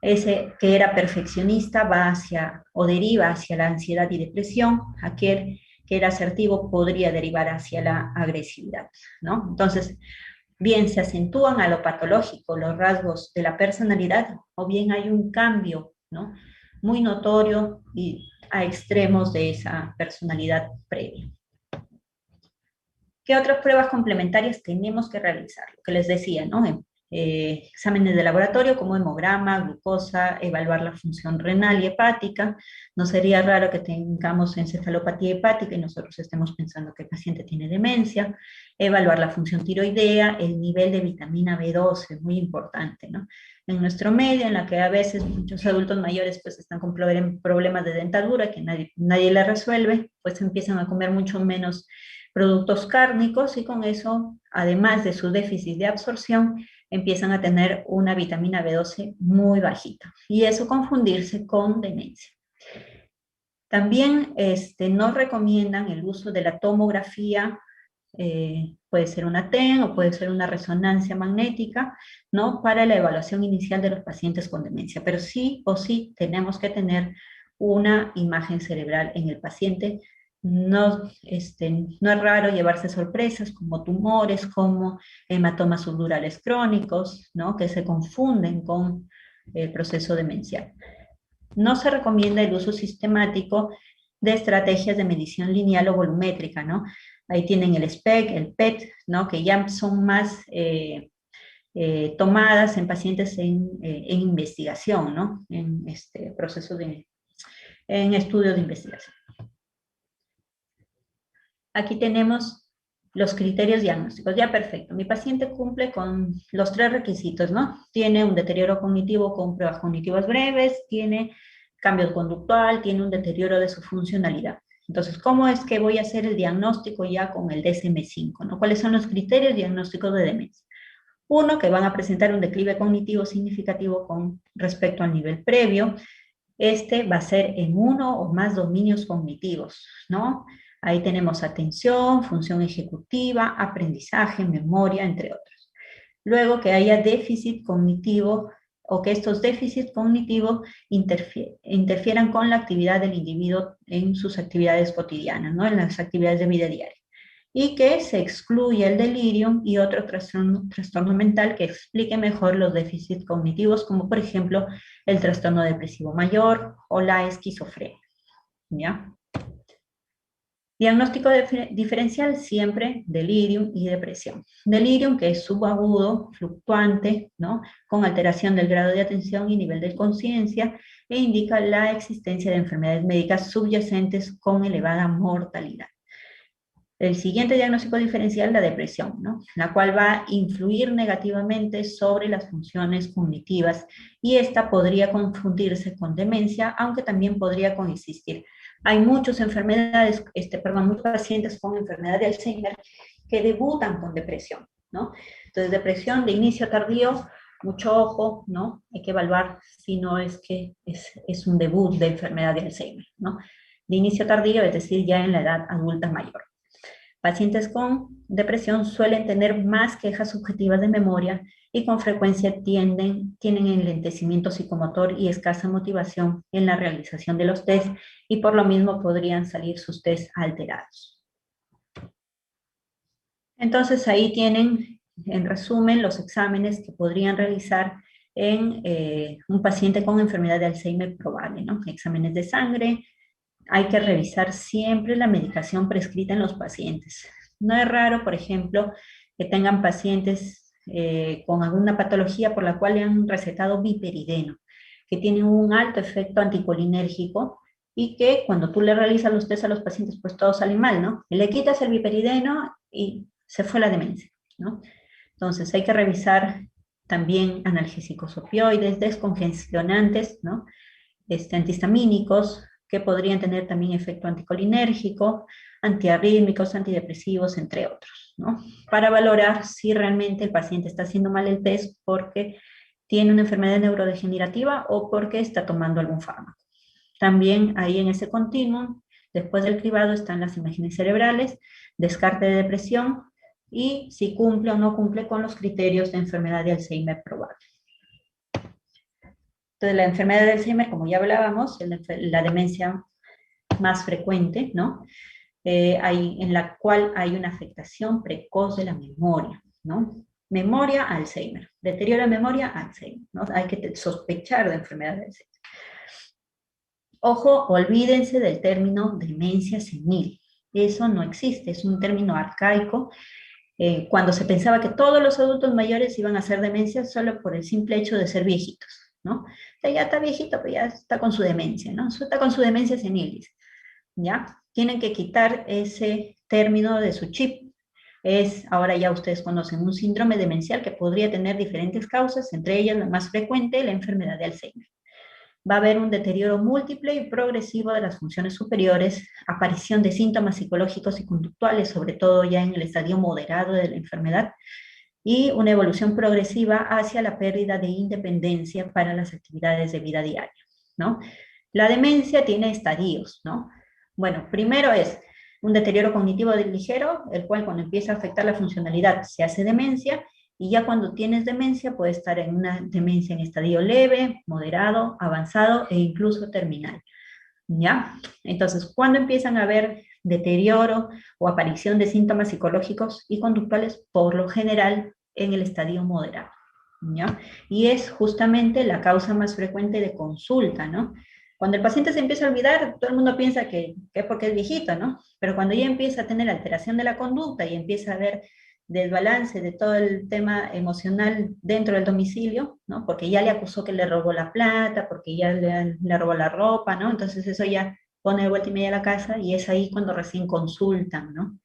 Ese que era perfeccionista va hacia o deriva hacia la ansiedad y depresión. Aquel que era asertivo podría derivar hacia la agresividad, ¿no? Entonces, bien se acentúan a lo patológico los rasgos de la personalidad, o bien hay un cambio, ¿no?, muy notorio y a extremos de esa personalidad previa. ¿Qué otras pruebas complementarias tenemos que realizar? Lo que les decía, ¿no? Exámenes de laboratorio como hemograma, glucosa, evaluar la función renal y hepática. No sería raro que tengamos encefalopatía hepática y nosotros estemos pensando que el paciente tiene demencia. Evaluar la función tiroidea, el nivel de vitamina B12, muy importante, ¿no? En nuestro medio, en la que a veces muchos adultos mayores pues están con problemas de dentadura que nadie le resuelve, pues empiezan a comer mucho menos productos cárnicos y con eso, además de su déficit de absorción, empiezan a tener una vitamina B12 muy bajita y eso confundirse con demencia. También nos recomiendan el uso de la tomografía, puede ser una TEN o puede ser una resonancia magnética, ¿no?, para la evaluación inicial de los pacientes con demencia, pero sí o sí tenemos que tener una imagen cerebral en el paciente. No, no es raro llevarse sorpresas como tumores, como hematomas subdurales crónicos, ¿no?, que se confunden con el proceso demencial. No se recomienda el uso sistemático de estrategias de medición lineal o volumétrica, ¿no? Ahí tienen el SPEC, el PET, ¿no?, que ya son más tomadas en pacientes en investigación, ¿no?, en en estudios de investigación. Aquí tenemos los criterios diagnósticos. Ya, perfecto. Mi paciente cumple con los 3 requisitos, ¿no? Tiene un deterioro cognitivo con pruebas cognitivas breves, tiene cambio conductual, tiene un deterioro de su funcionalidad. Entonces, ¿cómo es que voy a hacer el diagnóstico ya con el DSM-5, ¿no? ¿Cuáles son los criterios diagnósticos de demencia? Uno, que van a presentar un declive cognitivo significativo con respecto al nivel previo. Va a ser en uno o más dominios cognitivos, ¿no? Ahí tenemos atención, función ejecutiva, aprendizaje, memoria, entre otros. Luego, que haya déficit cognitivo o que estos déficits cognitivos interfieran con la actividad del individuo en sus actividades cotidianas, ¿no?, en las actividades de vida diaria. Y que se excluya el delirium y otro trastorno mental que explique mejor los déficits cognitivos, como por ejemplo el trastorno depresivo mayor o la esquizofrenia, ¿ya? Diagnóstico diferencial siempre delirium y depresión. Delirium, que es subagudo, fluctuante, ¿no?, con alteración del grado de atención y nivel de conciencia, e indica la existencia de enfermedades médicas subyacentes con elevada mortalidad. El siguiente diagnóstico diferencial, la depresión, ¿no?, la cual va a influir negativamente sobre las funciones cognitivas y esta podría confundirse con demencia, aunque también podría coexistir. Hay muchas enfermedades, muchos pacientes con enfermedad de Alzheimer que debutan con depresión, ¿no? Entonces, depresión de inicio tardío, mucho ojo, ¿no? Hay que evaluar si no es que es un debut de enfermedad de Alzheimer, ¿no? De inicio tardío, es decir, ya en la edad adulta mayor. Pacientes con depresión suelen tener más quejas subjetivas de memoria y con frecuencia tienen enlentecimiento psicomotor y escasa motivación en la realización de los test y por lo mismo podrían salir sus test alterados. Entonces ahí tienen, en resumen, los exámenes que podrían realizar en un paciente con enfermedad de Alzheimer probable, ¿no? Exámenes de sangre. Hay que revisar siempre la medicación prescrita en los pacientes. No es raro, por ejemplo, que tengan pacientes con alguna patología por la cual le han recetado biperideno, que tiene un alto efecto anticolinérgico y que cuando tú le realizas los test a los pacientes, pues todo sale mal, ¿no? Y le quitas el biperideno y se fue la demencia, ¿no? Entonces hay que revisar también analgésicos opioides, descongestionantes, ¿no? Antihistamínicos, que podrían tener también efecto anticolinérgico, antiarrítmicos, antidepresivos, entre otros, ¿no? Para valorar si realmente el paciente está haciendo mal el test porque tiene una enfermedad neurodegenerativa o porque está tomando algún fármaco. También ahí en ese continuum, después del cribado, están las imágenes cerebrales, descarte de depresión y si cumple o no cumple con los criterios de enfermedad de Alzheimer probable. Entonces, la enfermedad de Alzheimer, como ya hablábamos, es la demencia más frecuente, ¿no? En la cual hay una afectación precoz de la memoria, ¿no? Memoria, Alzheimer. Deterioro de memoria, Alzheimer, ¿no? Hay que sospechar de enfermedad de Alzheimer. Ojo, olvídense del término demencia senil. Eso no existe, es un término arcaico. Cuando se pensaba que todos los adultos mayores iban a hacer demencia solo por el simple hecho de ser viejitos, ¿no? O sea, ya está viejito, pues ya está con su demencia, ¿no? Está con su demencia senil, ¿ya? Tienen que quitar ese término de su chip. Ahora ya ustedes conocen un síndrome demencial que podría tener diferentes causas, entre ellas la más frecuente, la enfermedad de Alzheimer. Va a haber un deterioro múltiple y progresivo de las funciones superiores, aparición de síntomas psicológicos y conductuales, sobre todo ya en el estadio moderado de la enfermedad, y una evolución progresiva hacia la pérdida de independencia para las actividades de vida diaria, ¿no? La demencia tiene estadios, ¿no? Bueno, primero es un deterioro cognitivo ligero, el cual cuando empieza a afectar la funcionalidad se hace demencia, y ya cuando tienes demencia puede estar en una demencia en estadio leve, moderado, avanzado e incluso terminal, ¿ya? Entonces, ¿cuándo empiezan a haber deterioro o aparición de síntomas psicológicos y conductuales? Por lo general en el estadio moderado, ¿ya? Y es justamente la causa más frecuente de consulta, ¿no? Cuando el paciente se empieza a olvidar, todo el mundo piensa que es porque es viejito, ¿no? Pero cuando ya empieza a tener alteración de la conducta y empieza a haber desbalance de todo el tema emocional dentro del domicilio, ¿no? Porque ya le acusó que le robó la plata, porque ya le robó la ropa, ¿no? Entonces eso ya pone de vuelta y media la casa y es ahí cuando recién consultan, ¿no?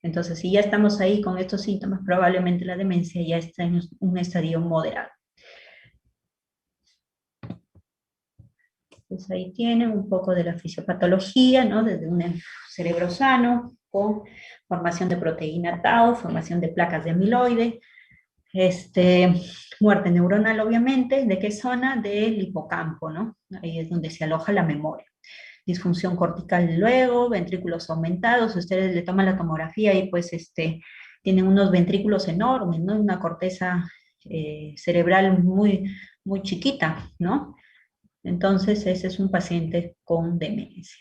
Entonces, si ya estamos ahí con estos síntomas, probablemente la demencia ya está en un estadio moderado. Pues ahí tienen un poco de la fisiopatología, ¿no? Desde un cerebro sano, con formación de proteína tau, formación de placas de amiloide, muerte neuronal, obviamente. ¿De qué zona? Del hipocampo, ¿no? Ahí es donde se aloja la memoria. Disfunción cortical luego, ventrículos aumentados. Ustedes le toman la tomografía y pues tienen unos ventrículos enormes, ¿no? Una corteza cerebral muy, muy chiquita, ¿no? Entonces, ese es un paciente con demencia.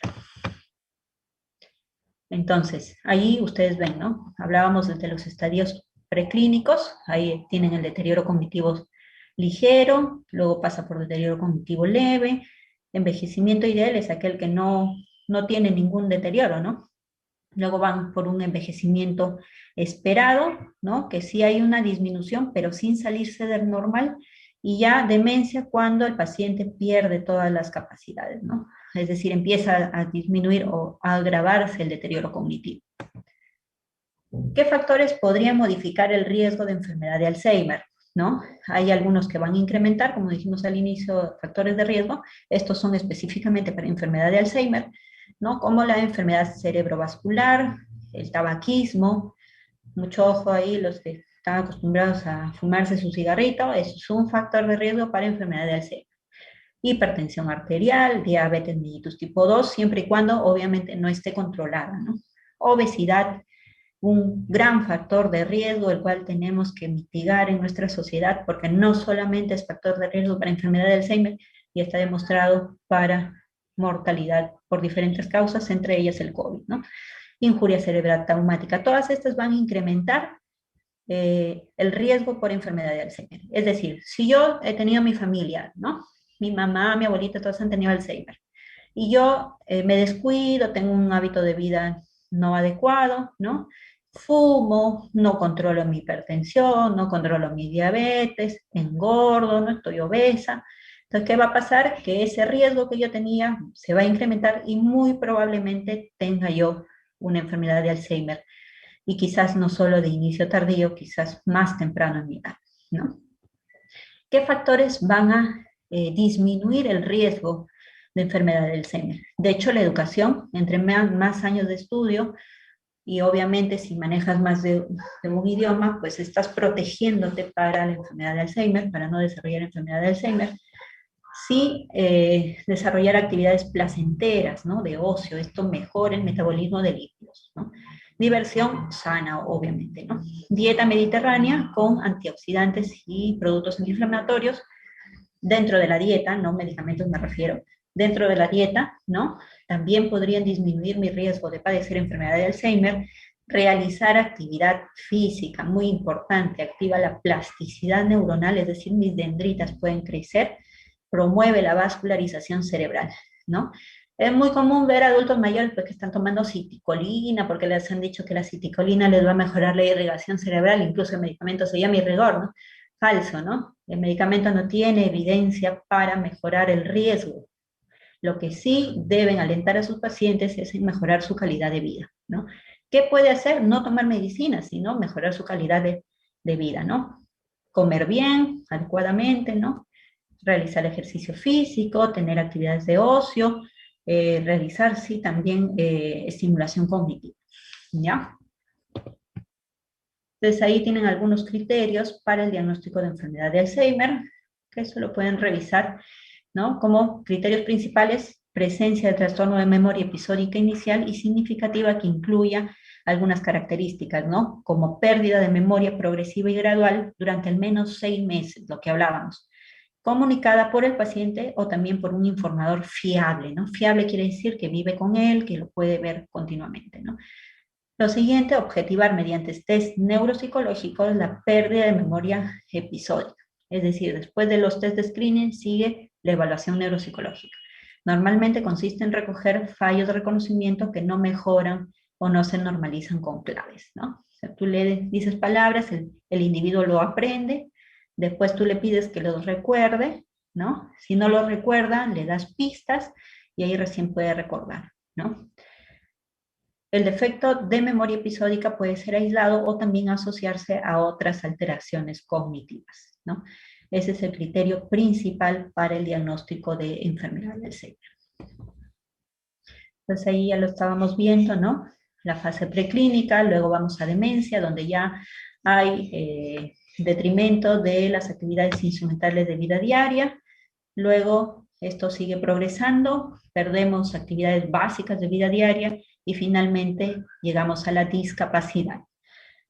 Entonces, ahí ustedes ven, ¿no? Hablábamos de los estadios preclínicos, ahí tienen el deterioro cognitivo ligero, luego pasa por deterioro cognitivo leve. Envejecimiento ideal es aquel que no tiene ningún deterioro, ¿no? Luego van por un envejecimiento esperado, ¿no? Que sí hay una disminución, pero sin salirse del normal. Y ya demencia cuando el paciente pierde todas las capacidades, ¿no? Es decir, empieza a disminuir o a agravarse el deterioro cognitivo. ¿Qué factores podrían modificar el riesgo de enfermedad de Alzheimer? ¿No? Hay algunos que van a incrementar, como dijimos al inicio, factores de riesgo. Estos son específicamente para enfermedad de Alzheimer, ¿no? Como la enfermedad cerebrovascular, el tabaquismo. Mucho ojo ahí, los que están acostumbrados a fumarse su cigarrito, eso es un factor de riesgo para enfermedad de Alzheimer. Hipertensión arterial, diabetes mellitus tipo 2, siempre y cuando obviamente no esté controlada, ¿no? Obesidad, un gran factor de riesgo, el cual tenemos que mitigar en nuestra sociedad, porque no solamente es factor de riesgo para enfermedad de Alzheimer, y está demostrado para mortalidad por diferentes causas, entre ellas el COVID, ¿no? Injuria cerebral traumática, todas estas van a incrementar el riesgo por enfermedad de Alzheimer. Es decir, si yo he tenido mi familia, ¿no? Mi mamá, mi abuelita, todos han tenido Alzheimer, y yo me descuido, tengo un hábito de vida no adecuado, ¿no? Fumo, no controlo mi hipertensión, no controlo mi diabetes, engordo, no estoy obesa. Entonces, ¿qué va a pasar? Que ese riesgo que yo tenía se va a incrementar y muy probablemente tenga yo una enfermedad de Alzheimer, y quizás no solo de inicio tardío, quizás más temprano en mi edad, ¿no? ¿Qué factores van a disminuir el riesgo de enfermedad de Alzheimer? De hecho, la educación, entre más años de estudio, y obviamente si manejas más de un idioma, pues estás protegiéndote para la enfermedad de Alzheimer, para no desarrollar enfermedad de Alzheimer. Sí, desarrollar actividades placenteras, ¿no? De ocio, esto mejora el metabolismo de lípidos, ¿no? Diversión sana, obviamente, ¿no? Dieta mediterránea con antioxidantes y productos antiinflamatorios dentro de la dieta, no medicamentos me refiero, dentro de la dieta, ¿no? También podrían disminuir mi riesgo de padecer enfermedad de Alzheimer. Realizar actividad física, muy importante, activa la plasticidad neuronal, es decir, mis dendritas pueden crecer, promueve la vascularización cerebral, ¿no? Es muy común ver adultos mayores pues, que están tomando citicolina, porque les han dicho que la citicolina les va a mejorar la irrigación cerebral, incluso el medicamento se llama Irregor, ¿no? Falso, ¿no? El medicamento no tiene evidencia para mejorar el riesgo. Lo que sí deben alentar a sus pacientes es en mejorar su calidad de vida, ¿no? ¿Qué puede hacer? No tomar medicina, sino mejorar su calidad de vida, ¿no? Comer bien, adecuadamente, ¿no? Realizar ejercicio físico, tener actividades de ocio, realizar, sí, también estimulación cognitiva, ¿ya? Entonces ahí tienen algunos criterios para el diagnóstico de enfermedad de Alzheimer, que eso lo pueden revisar, ¿no? Como criterios principales, presencia de trastorno de memoria episódica inicial y significativa que incluya algunas características, ¿no? Como pérdida de memoria progresiva y gradual durante al menos 6 meses, lo que hablábamos, comunicada por el paciente o también por un informador fiable, ¿no? Fiable quiere decir que vive con él, que lo puede ver continuamente, ¿no? Lo siguiente, objetivar mediante test neuropsicológicos la pérdida de memoria episódica. Es decir, después de los test de screening sigue la evaluación neuropsicológica. Normalmente consiste en recoger fallos de reconocimiento que no mejoran o no se normalizan con claves, ¿no? O sea, tú le dices palabras, el individuo lo aprende, después tú le pides que los recuerde, ¿no? Si no lo recuerda, le das pistas y ahí recién puede recordar, ¿no? El defecto de memoria episódica puede ser aislado o también asociarse a otras alteraciones cognitivas, ¿no? Ese es el criterio principal para el diagnóstico de enfermedad del Alzheimer. Entonces ahí ya lo estábamos viendo, ¿no? La fase preclínica, luego vamos a demencia, donde ya hay detrimento de las actividades instrumentales de vida diaria, luego esto sigue progresando, perdemos actividades básicas de vida diaria y finalmente llegamos a la discapacidad.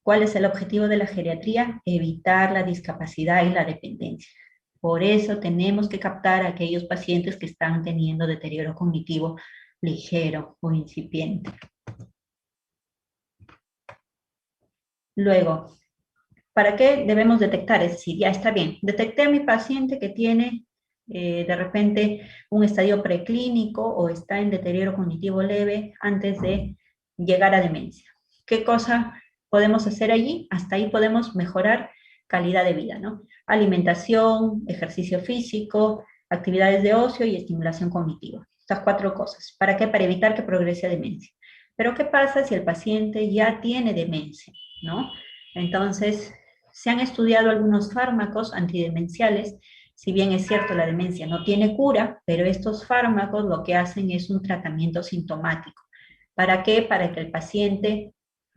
¿Cuál es el objetivo de la geriatría? Evitar la discapacidad y la dependencia. Por eso tenemos que captar a aquellos pacientes que están teniendo deterioro cognitivo ligero o incipiente. Luego, ¿para qué debemos detectar? Es decir, ya está bien, detecté a mi paciente que tiene de repente un estadio preclínico o está en deterioro cognitivo leve antes de llegar a demencia. ¿Qué cosa podemos hacer allí? Hasta ahí podemos mejorar calidad de vida, ¿no? Alimentación, ejercicio físico, actividades de ocio y estimulación cognitiva. Estas 4 cosas. ¿Para qué? Para evitar que progrese a demencia. Pero ¿qué pasa si el paciente ya tiene demencia, ¿no? Entonces, se han estudiado algunos fármacos antidemenciales. Si bien es cierto, la demencia no tiene cura, pero estos fármacos lo que hacen es un tratamiento sintomático. ¿Para qué? Para que el paciente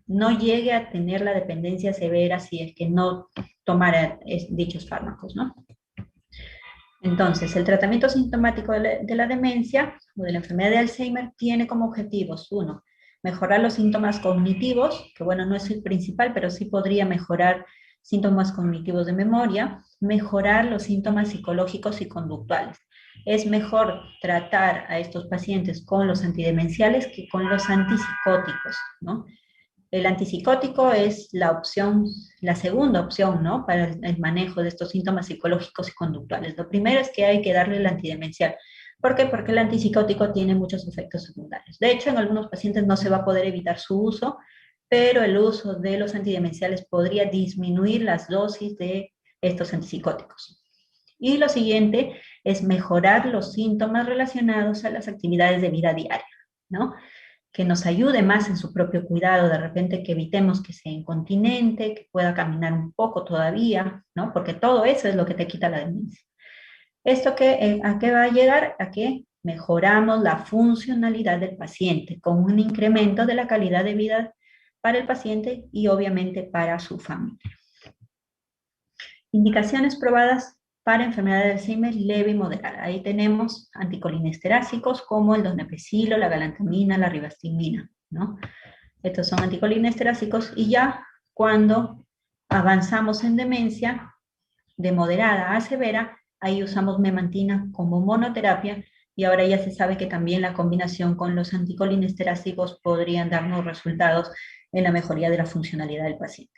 no llegue a tener la dependencia severa si es que no tomara dichos fármacos, ¿no? Entonces, el tratamiento sintomático de la demencia o de la enfermedad de Alzheimer tiene como objetivos, 1, mejorar los síntomas cognitivos, que bueno, no es el principal, pero sí podría mejorar síntomas cognitivos de memoria, mejorar los síntomas psicológicos y conductuales. Es mejor tratar a estos pacientes con los antidemenciales que con los antipsicóticos, ¿no? El antipsicótico es la opción, la segunda opción, ¿no? Para el manejo de estos síntomas psicológicos y conductuales. Lo primero es que hay que darle el antidemencial. ¿Por qué? Porque el antipsicótico tiene muchos efectos secundarios. De hecho, en algunos pacientes no se va a poder evitar su uso, pero el uso de los antidemenciales podría disminuir las dosis de estos antipsicóticos. Y lo siguiente es mejorar los síntomas relacionados a las actividades de vida diaria, ¿no? Que nos ayude más en su propio cuidado, de repente que evitemos que sea incontinente, que pueda caminar un poco todavía, ¿no? Porque todo eso es lo que te quita la demencia. ¿Esto a qué va a llegar? A que mejoramos la funcionalidad del paciente con un incremento de la calidad de vida para el paciente y obviamente para su familia. Indicaciones probadas para enfermedad de Alzheimer leve y moderada. Ahí tenemos anticolinesteráticos como el donepezilo, la galantamina, la ribastimina, ¿no? Estos son anticolinesteráticos y ya cuando avanzamos en demencia de moderada a severa, ahí usamos memantina como monoterapia y ahora ya se sabe que también la combinación con los anticolinesteráticos podrían darnos resultados en la mejoría de la funcionalidad del paciente.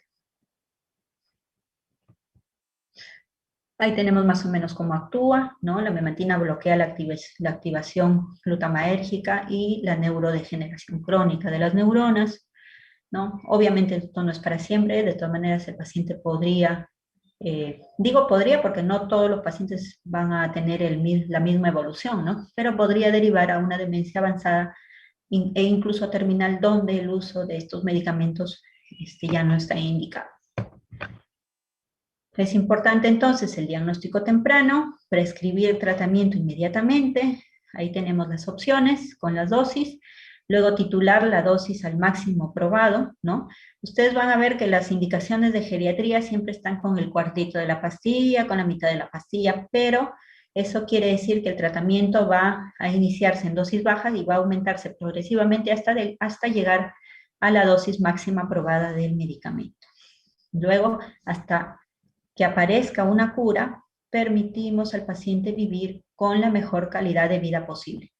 Ahí tenemos más o menos cómo actúa, ¿no? La memantina bloquea la activación glutamatérgica y la neurodegeneración crónica de las neuronas, ¿no? Obviamente esto no es para siempre, de todas maneras el paciente podría, digo podría porque no todos los pacientes van a tener la misma evolución, ¿no? Pero podría derivar a una demencia avanzada e incluso terminal donde el uso de estos medicamentos ya no está indicado. Es importante entonces el diagnóstico temprano, prescribir tratamiento inmediatamente, ahí tenemos las opciones con las dosis, luego titular la dosis al máximo probado, ¿no? Ustedes van a ver que las indicaciones de geriatría siempre están con el cuartito de la pastilla, con la mitad de la pastilla, pero eso quiere decir que el tratamiento va a iniciarse en dosis bajas y va a aumentarse progresivamente hasta llegar a la dosis máxima probada del medicamento. Luego, hasta que aparezca una cura, permitimos al paciente vivir con la mejor calidad de vida posible.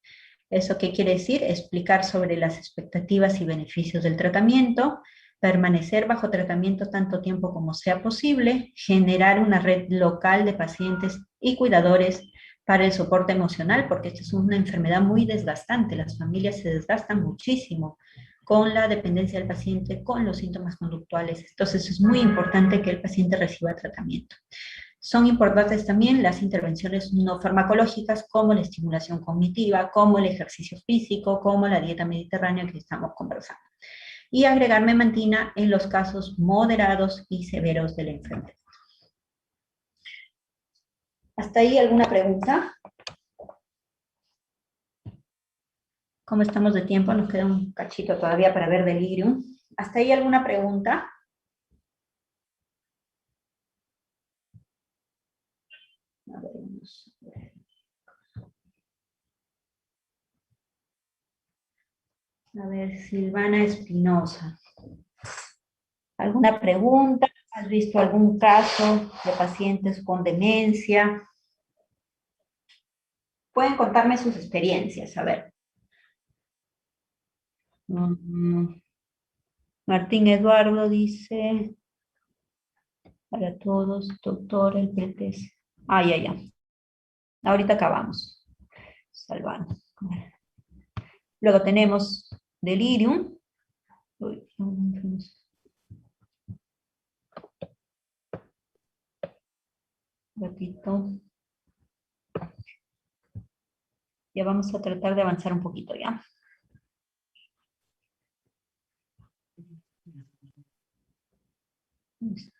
¿Eso qué quiere decir? Explicar sobre las expectativas y beneficios del tratamiento, permanecer bajo tratamiento tanto tiempo como sea posible, generar una red local de pacientes y cuidadores para el soporte emocional, porque esta es una enfermedad muy desgastante, las familias se desgastan muchísimo con la dependencia del paciente, con los síntomas conductuales. Entonces es muy importante que el paciente reciba tratamiento. Son importantes también las intervenciones no farmacológicas como la estimulación cognitiva, como el ejercicio físico, como la dieta mediterránea que estamos conversando. Y agregar memantina en los casos moderados y severos de la enfermedad. ¿Hasta ahí alguna pregunta? ¿Cómo estamos de tiempo? Nos queda un cachito todavía para ver delirium. ¿Hasta ahí alguna pregunta? A ver, Silvana Espinosa. ¿Alguna pregunta? ¿Has visto algún caso de pacientes con demencia? Pueden contarme sus experiencias, a ver. Martín Eduardo dice, para todos, doctor, el PTS. Ya. Ahorita acabamos. Salvando. Luego tenemos delirium. Un ratito. Ya vamos a tratar de avanzar un poquito, ¿ya?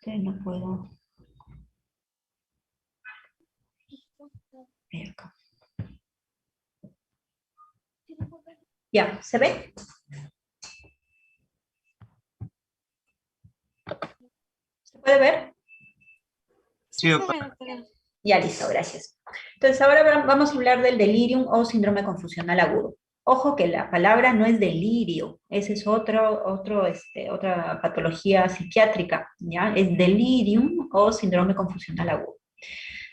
No puedo. Acá. Ya, ¿se ve? ¿Se puede ver? Sí, doctora. Ya, listo, gracias. Entonces, ahora vamos a hablar del delirium o síndrome confusional agudo. Ojo que la palabra no es delirio, esa es otra patología psiquiátrica, ¿ya? Es delirium o síndrome confusional agudo.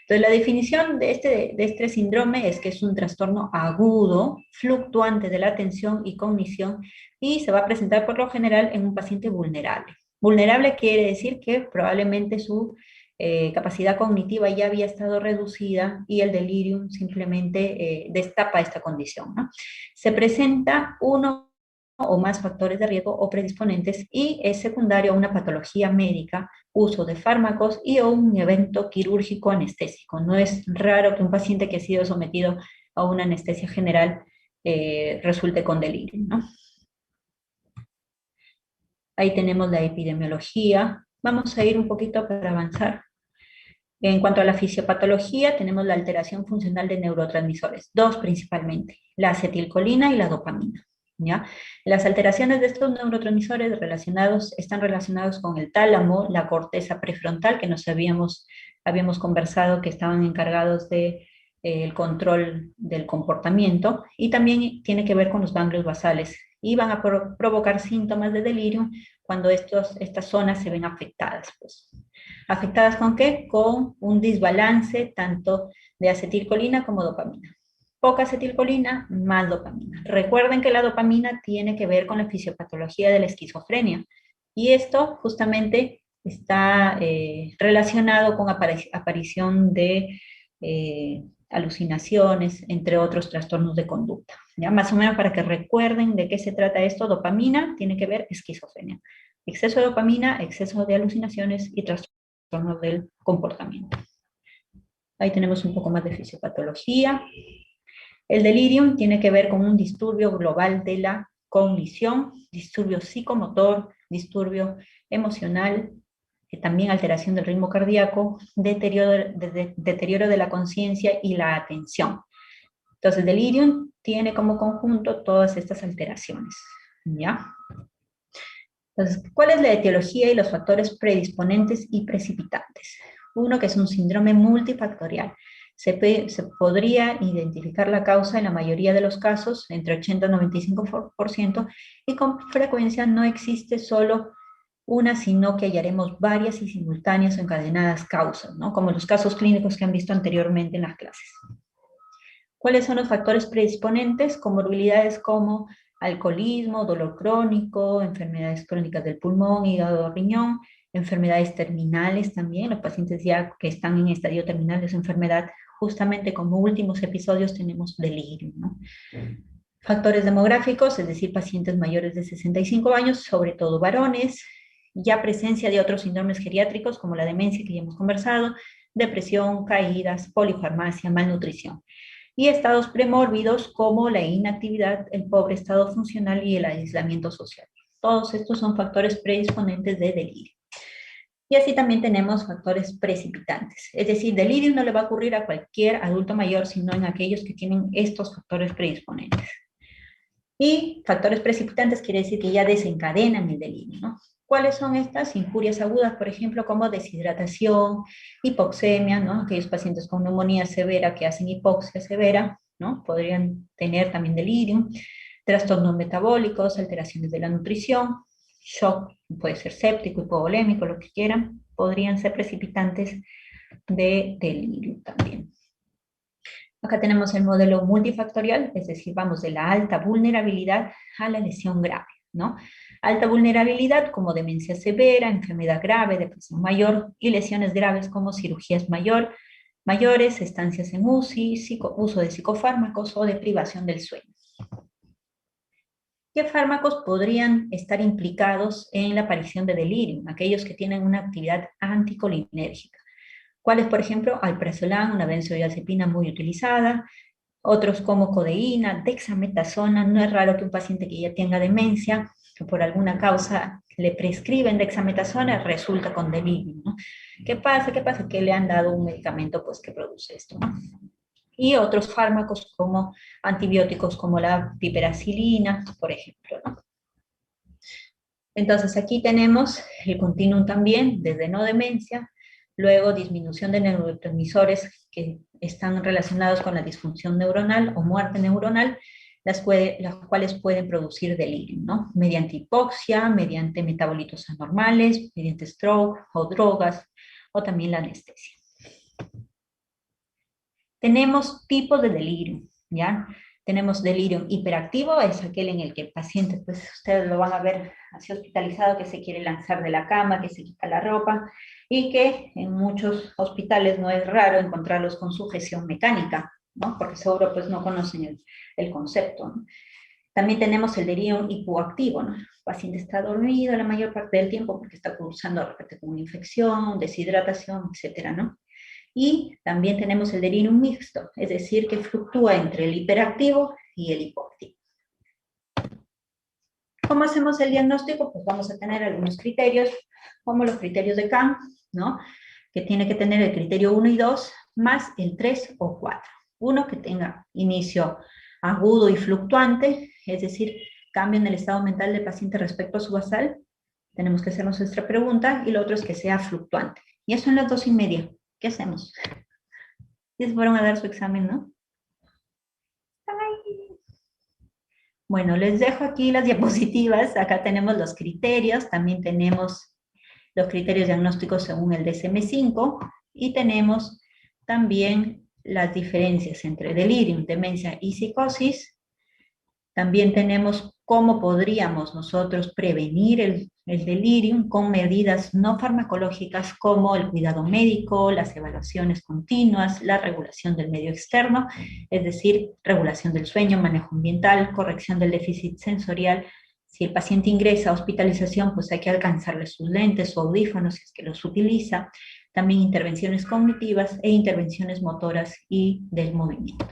Entonces, la definición de este síndrome es que es un trastorno agudo, fluctuante de la atención y cognición, y se va a presentar por lo general en un paciente vulnerable. Vulnerable quiere decir que probablemente su capacidad cognitiva ya había estado reducida y el delirium simplemente destapa esta condición, ¿no? Se presenta uno o más factores de riesgo o predisponentes y es secundario a una patología médica, uso de fármacos y o un evento quirúrgico anestésico. No es raro que un paciente que ha sido sometido a una anestesia general resulte con delirio, ¿no? Ahí tenemos la epidemiología. Vamos a ir un poquito para avanzar. En cuanto a la fisiopatología, tenemos la alteración funcional de neurotransmisores, dos principalmente, la acetilcolina y la dopamina. ¿Ya? Las alteraciones de estos neurotransmisores están relacionados con el tálamo, la corteza prefrontal, que habíamos conversado que estaban encargados de el control del comportamiento, y también tiene que ver con los ganglios basales, y van a provocar síntomas de delirium cuando estas zonas se ven afectadas, pues. ¿Afectadas con qué? Con un desbalance tanto de acetilcolina como dopamina. Poca acetilcolina más dopamina. Recuerden que la dopamina tiene que ver con la fisiopatología de la esquizofrenia. Y esto justamente está relacionado con aparición de alucinaciones, entre otros trastornos de conducta. ¿Ya? Más o menos para que recuerden de qué se trata esto, dopamina tiene que ver esquizofrenia. Exceso de dopamina, exceso de alucinaciones y trastornos del comportamiento. Ahí tenemos un poco más de fisiopatología. El delirium tiene que ver con un disturbio global de la cognición, disturbio psicomotor, disturbio emocional, también alteración del ritmo cardíaco, deterioro de la conciencia y la atención. Entonces, delirium tiene como conjunto todas estas alteraciones, ¿ya? Entonces, ¿cuál es la etiología y los factores predisponentes y precipitantes? Uno que es un síndrome multifactorial. Se podría identificar la causa en la mayoría de los casos, entre 80 y 95%, y con frecuencia no existe solo una, sino que hallaremos varias y simultáneas o encadenadas causas, ¿no? Como los casos clínicos que han visto anteriormente en las clases. ¿Cuáles son los factores predisponentes? Comorbilidades como alcoholismo, dolor crónico, enfermedades crónicas del pulmón, hígado, riñón, enfermedades terminales también, los pacientes ya que están en estadio terminal de su enfermedad, justamente como últimos episodios tenemos delirio, ¿no? Factores demográficos, es decir, pacientes mayores de 65 años, sobre todo varones, ya presencia de otros síndromes geriátricos como la demencia que ya hemos conversado, depresión, caídas, polifarmacia, malnutrición. Y estados premórbidos como la inactividad, el pobre estado funcional y el aislamiento social. Todos estos son factores predisponentes de delirio. Y así también tenemos factores precipitantes. Es decir, delirio no le va a ocurrir a cualquier adulto mayor, sino en aquellos que tienen estos factores predisponentes. Y factores precipitantes quiere decir que ya desencadenan el delirio, ¿no? ¿Cuáles son estas? Injurias agudas, por ejemplo, como deshidratación, hipoxemia, ¿no? Aquellos pacientes con neumonía severa que hacen hipoxia severa, ¿no? Podrían tener también delirio. Trastornos metabólicos, alteraciones de la nutrición, shock, puede ser séptico, hipovolémico, lo que quieran, podrían ser precipitantes de delirio también. Acá tenemos el modelo multifactorial, es decir, vamos de la alta vulnerabilidad a la lesión grave, ¿no? Alta vulnerabilidad como demencia severa, enfermedad grave, depresión mayor y lesiones graves como cirugías mayores, estancias en UCI, uso de psicofármacos o de privación del sueño. ¿Qué fármacos podrían estar implicados en la aparición de delirium? Aquellos que tienen una actividad anticolinérgica. ¿Cuáles, por ejemplo? Alprazolam, una benzodiazepina muy utilizada, otros como codeína, dexametasona. No es raro que un paciente que ya tenga demencia, que por alguna causa le prescriben dexametasona, resulta con delirio, ¿no? ¿Qué pasa? ¿Qué pasa? Que le han dado un medicamento pues, que produce esto, ¿no? Y otros fármacos como antibióticos como la piperacilina, por ejemplo, ¿no? Entonces aquí tenemos el continuum también, desde no demencia, luego disminución de neurotransmisores que están relacionados con la disfunción neuronal o muerte neuronal, las cuales pueden producir delirio, ¿no? Mediante hipoxia, mediante metabolitos anormales, mediante stroke o drogas, o también la anestesia. Tenemos tipos de delirio, ¿ya? Tenemos delirio hiperactivo, es aquel en el que el paciente, pues ustedes lo van a ver así hospitalizado, que se quiere lanzar de la cama, que se quita la ropa, y que en muchos hospitales no es raro encontrarlos con sujeción mecánica, ¿no? Porque seguro pues no conocen el concepto, ¿no? También tenemos el delirio hipoactivo, ¿no? El paciente está dormido la mayor parte del tiempo porque está cursando de repente con una infección, deshidratación, etcétera, ¿no? Y también tenemos el delirium mixto, es decir, que fluctúa entre el hiperactivo y el hipoactivo. ¿Cómo hacemos el diagnóstico? Pues vamos a tener algunos criterios, como los criterios de Kahn, ¿no? Que tiene que tener el criterio 1 y 2, más el 3 o 4. Uno que tenga inicio agudo y fluctuante, es decir, cambio en el estado mental del paciente respecto a su basal. Tenemos que hacernos nuestra pregunta, y lo otro es que sea fluctuante. Y eso en las 2:30. ¿Qué hacemos? Ya se fueron a dar su examen, ¿no? Ay. Bueno, les dejo aquí las diapositivas. Acá tenemos los criterios. También tenemos los criterios diagnósticos según el DSM-5. Y tenemos también las diferencias entre delirium, demencia y psicosis. También tenemos cómo podríamos nosotros prevenir el delirium con medidas no farmacológicas como el cuidado médico, las evaluaciones continuas, la regulación del medio externo, es decir, regulación del sueño, manejo ambiental, corrección del déficit sensorial. Si el paciente ingresa a hospitalización, pues hay que alcanzarle sus lentes o audífonos si es que los utiliza. También intervenciones cognitivas e intervenciones motoras y del movimiento.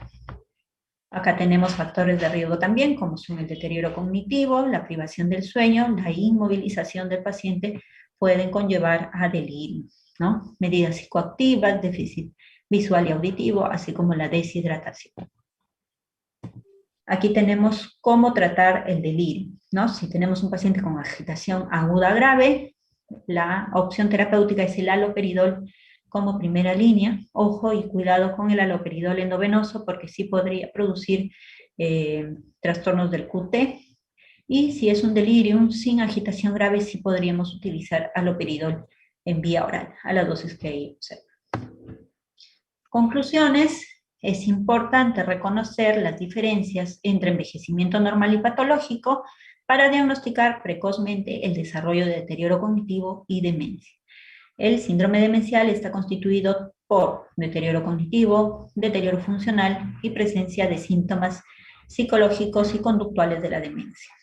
Acá tenemos factores de riesgo también, como son el deterioro cognitivo, la privación del sueño, la inmovilización del paciente, pueden conllevar a delirio, ¿no? Medidas psicoactivas, déficit visual y auditivo, así como la deshidratación. Aquí tenemos cómo tratar el delirio, ¿no? Si tenemos un paciente con agitación aguda grave, la opción terapéutica es el haloperidol como primera línea. Ojo y cuidado con el haloperidol endovenoso porque sí podría producir trastornos del QT. Y si es un delirium sin agitación grave, sí podríamos utilizar haloperidol en vía oral, a la dosis que ahí observa. Conclusiones. Es importante reconocer las diferencias entre envejecimiento normal y patológico para diagnosticar precozmente el desarrollo de deterioro cognitivo y demencia. El síndrome demencial está constituido por deterioro cognitivo, deterioro funcional y presencia de síntomas psicológicos y conductuales de la demencia.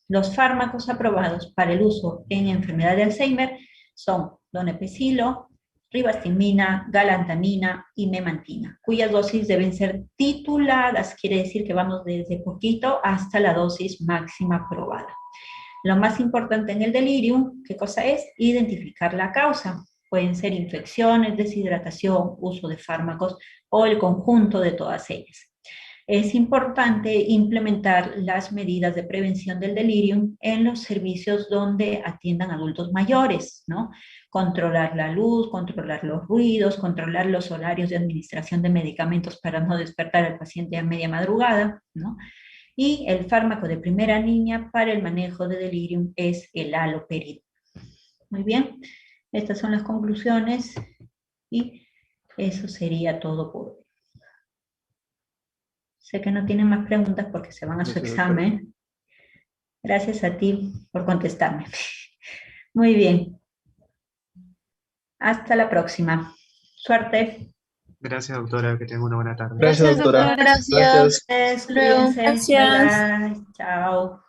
Los fármacos aprobados para el uso en enfermedad de Alzheimer son donepezilo, ribastimina, galantamina y memantina, cuyas dosis deben ser tituladas, quiere decir que vamos desde poquito hasta la dosis máxima aprobada. Lo más importante en el delirium, ¿qué cosa es? Identificar la causa. Pueden ser infecciones, deshidratación, uso de fármacos o el conjunto de todas ellas. Es importante implementar las medidas de prevención del delirium en los servicios donde atiendan adultos mayores, ¿no? Controlar la luz, controlar los ruidos, controlar los horarios de administración de medicamentos para no despertar al paciente a media madrugada, ¿no? Y el fármaco de primera línea para el manejo de delirium es el haloperidol. Muy bien, estas son las conclusiones y eso sería todo por hoy. Sé que no tienen más preguntas porque se van a su examen. Gracias a ti por contestarme. Muy bien. Hasta la próxima. Suerte. Gracias, doctora, que tenga una buena tarde. Gracias, doctora. Gracias. Cuídense. Gracias. Bye, bye. Chao.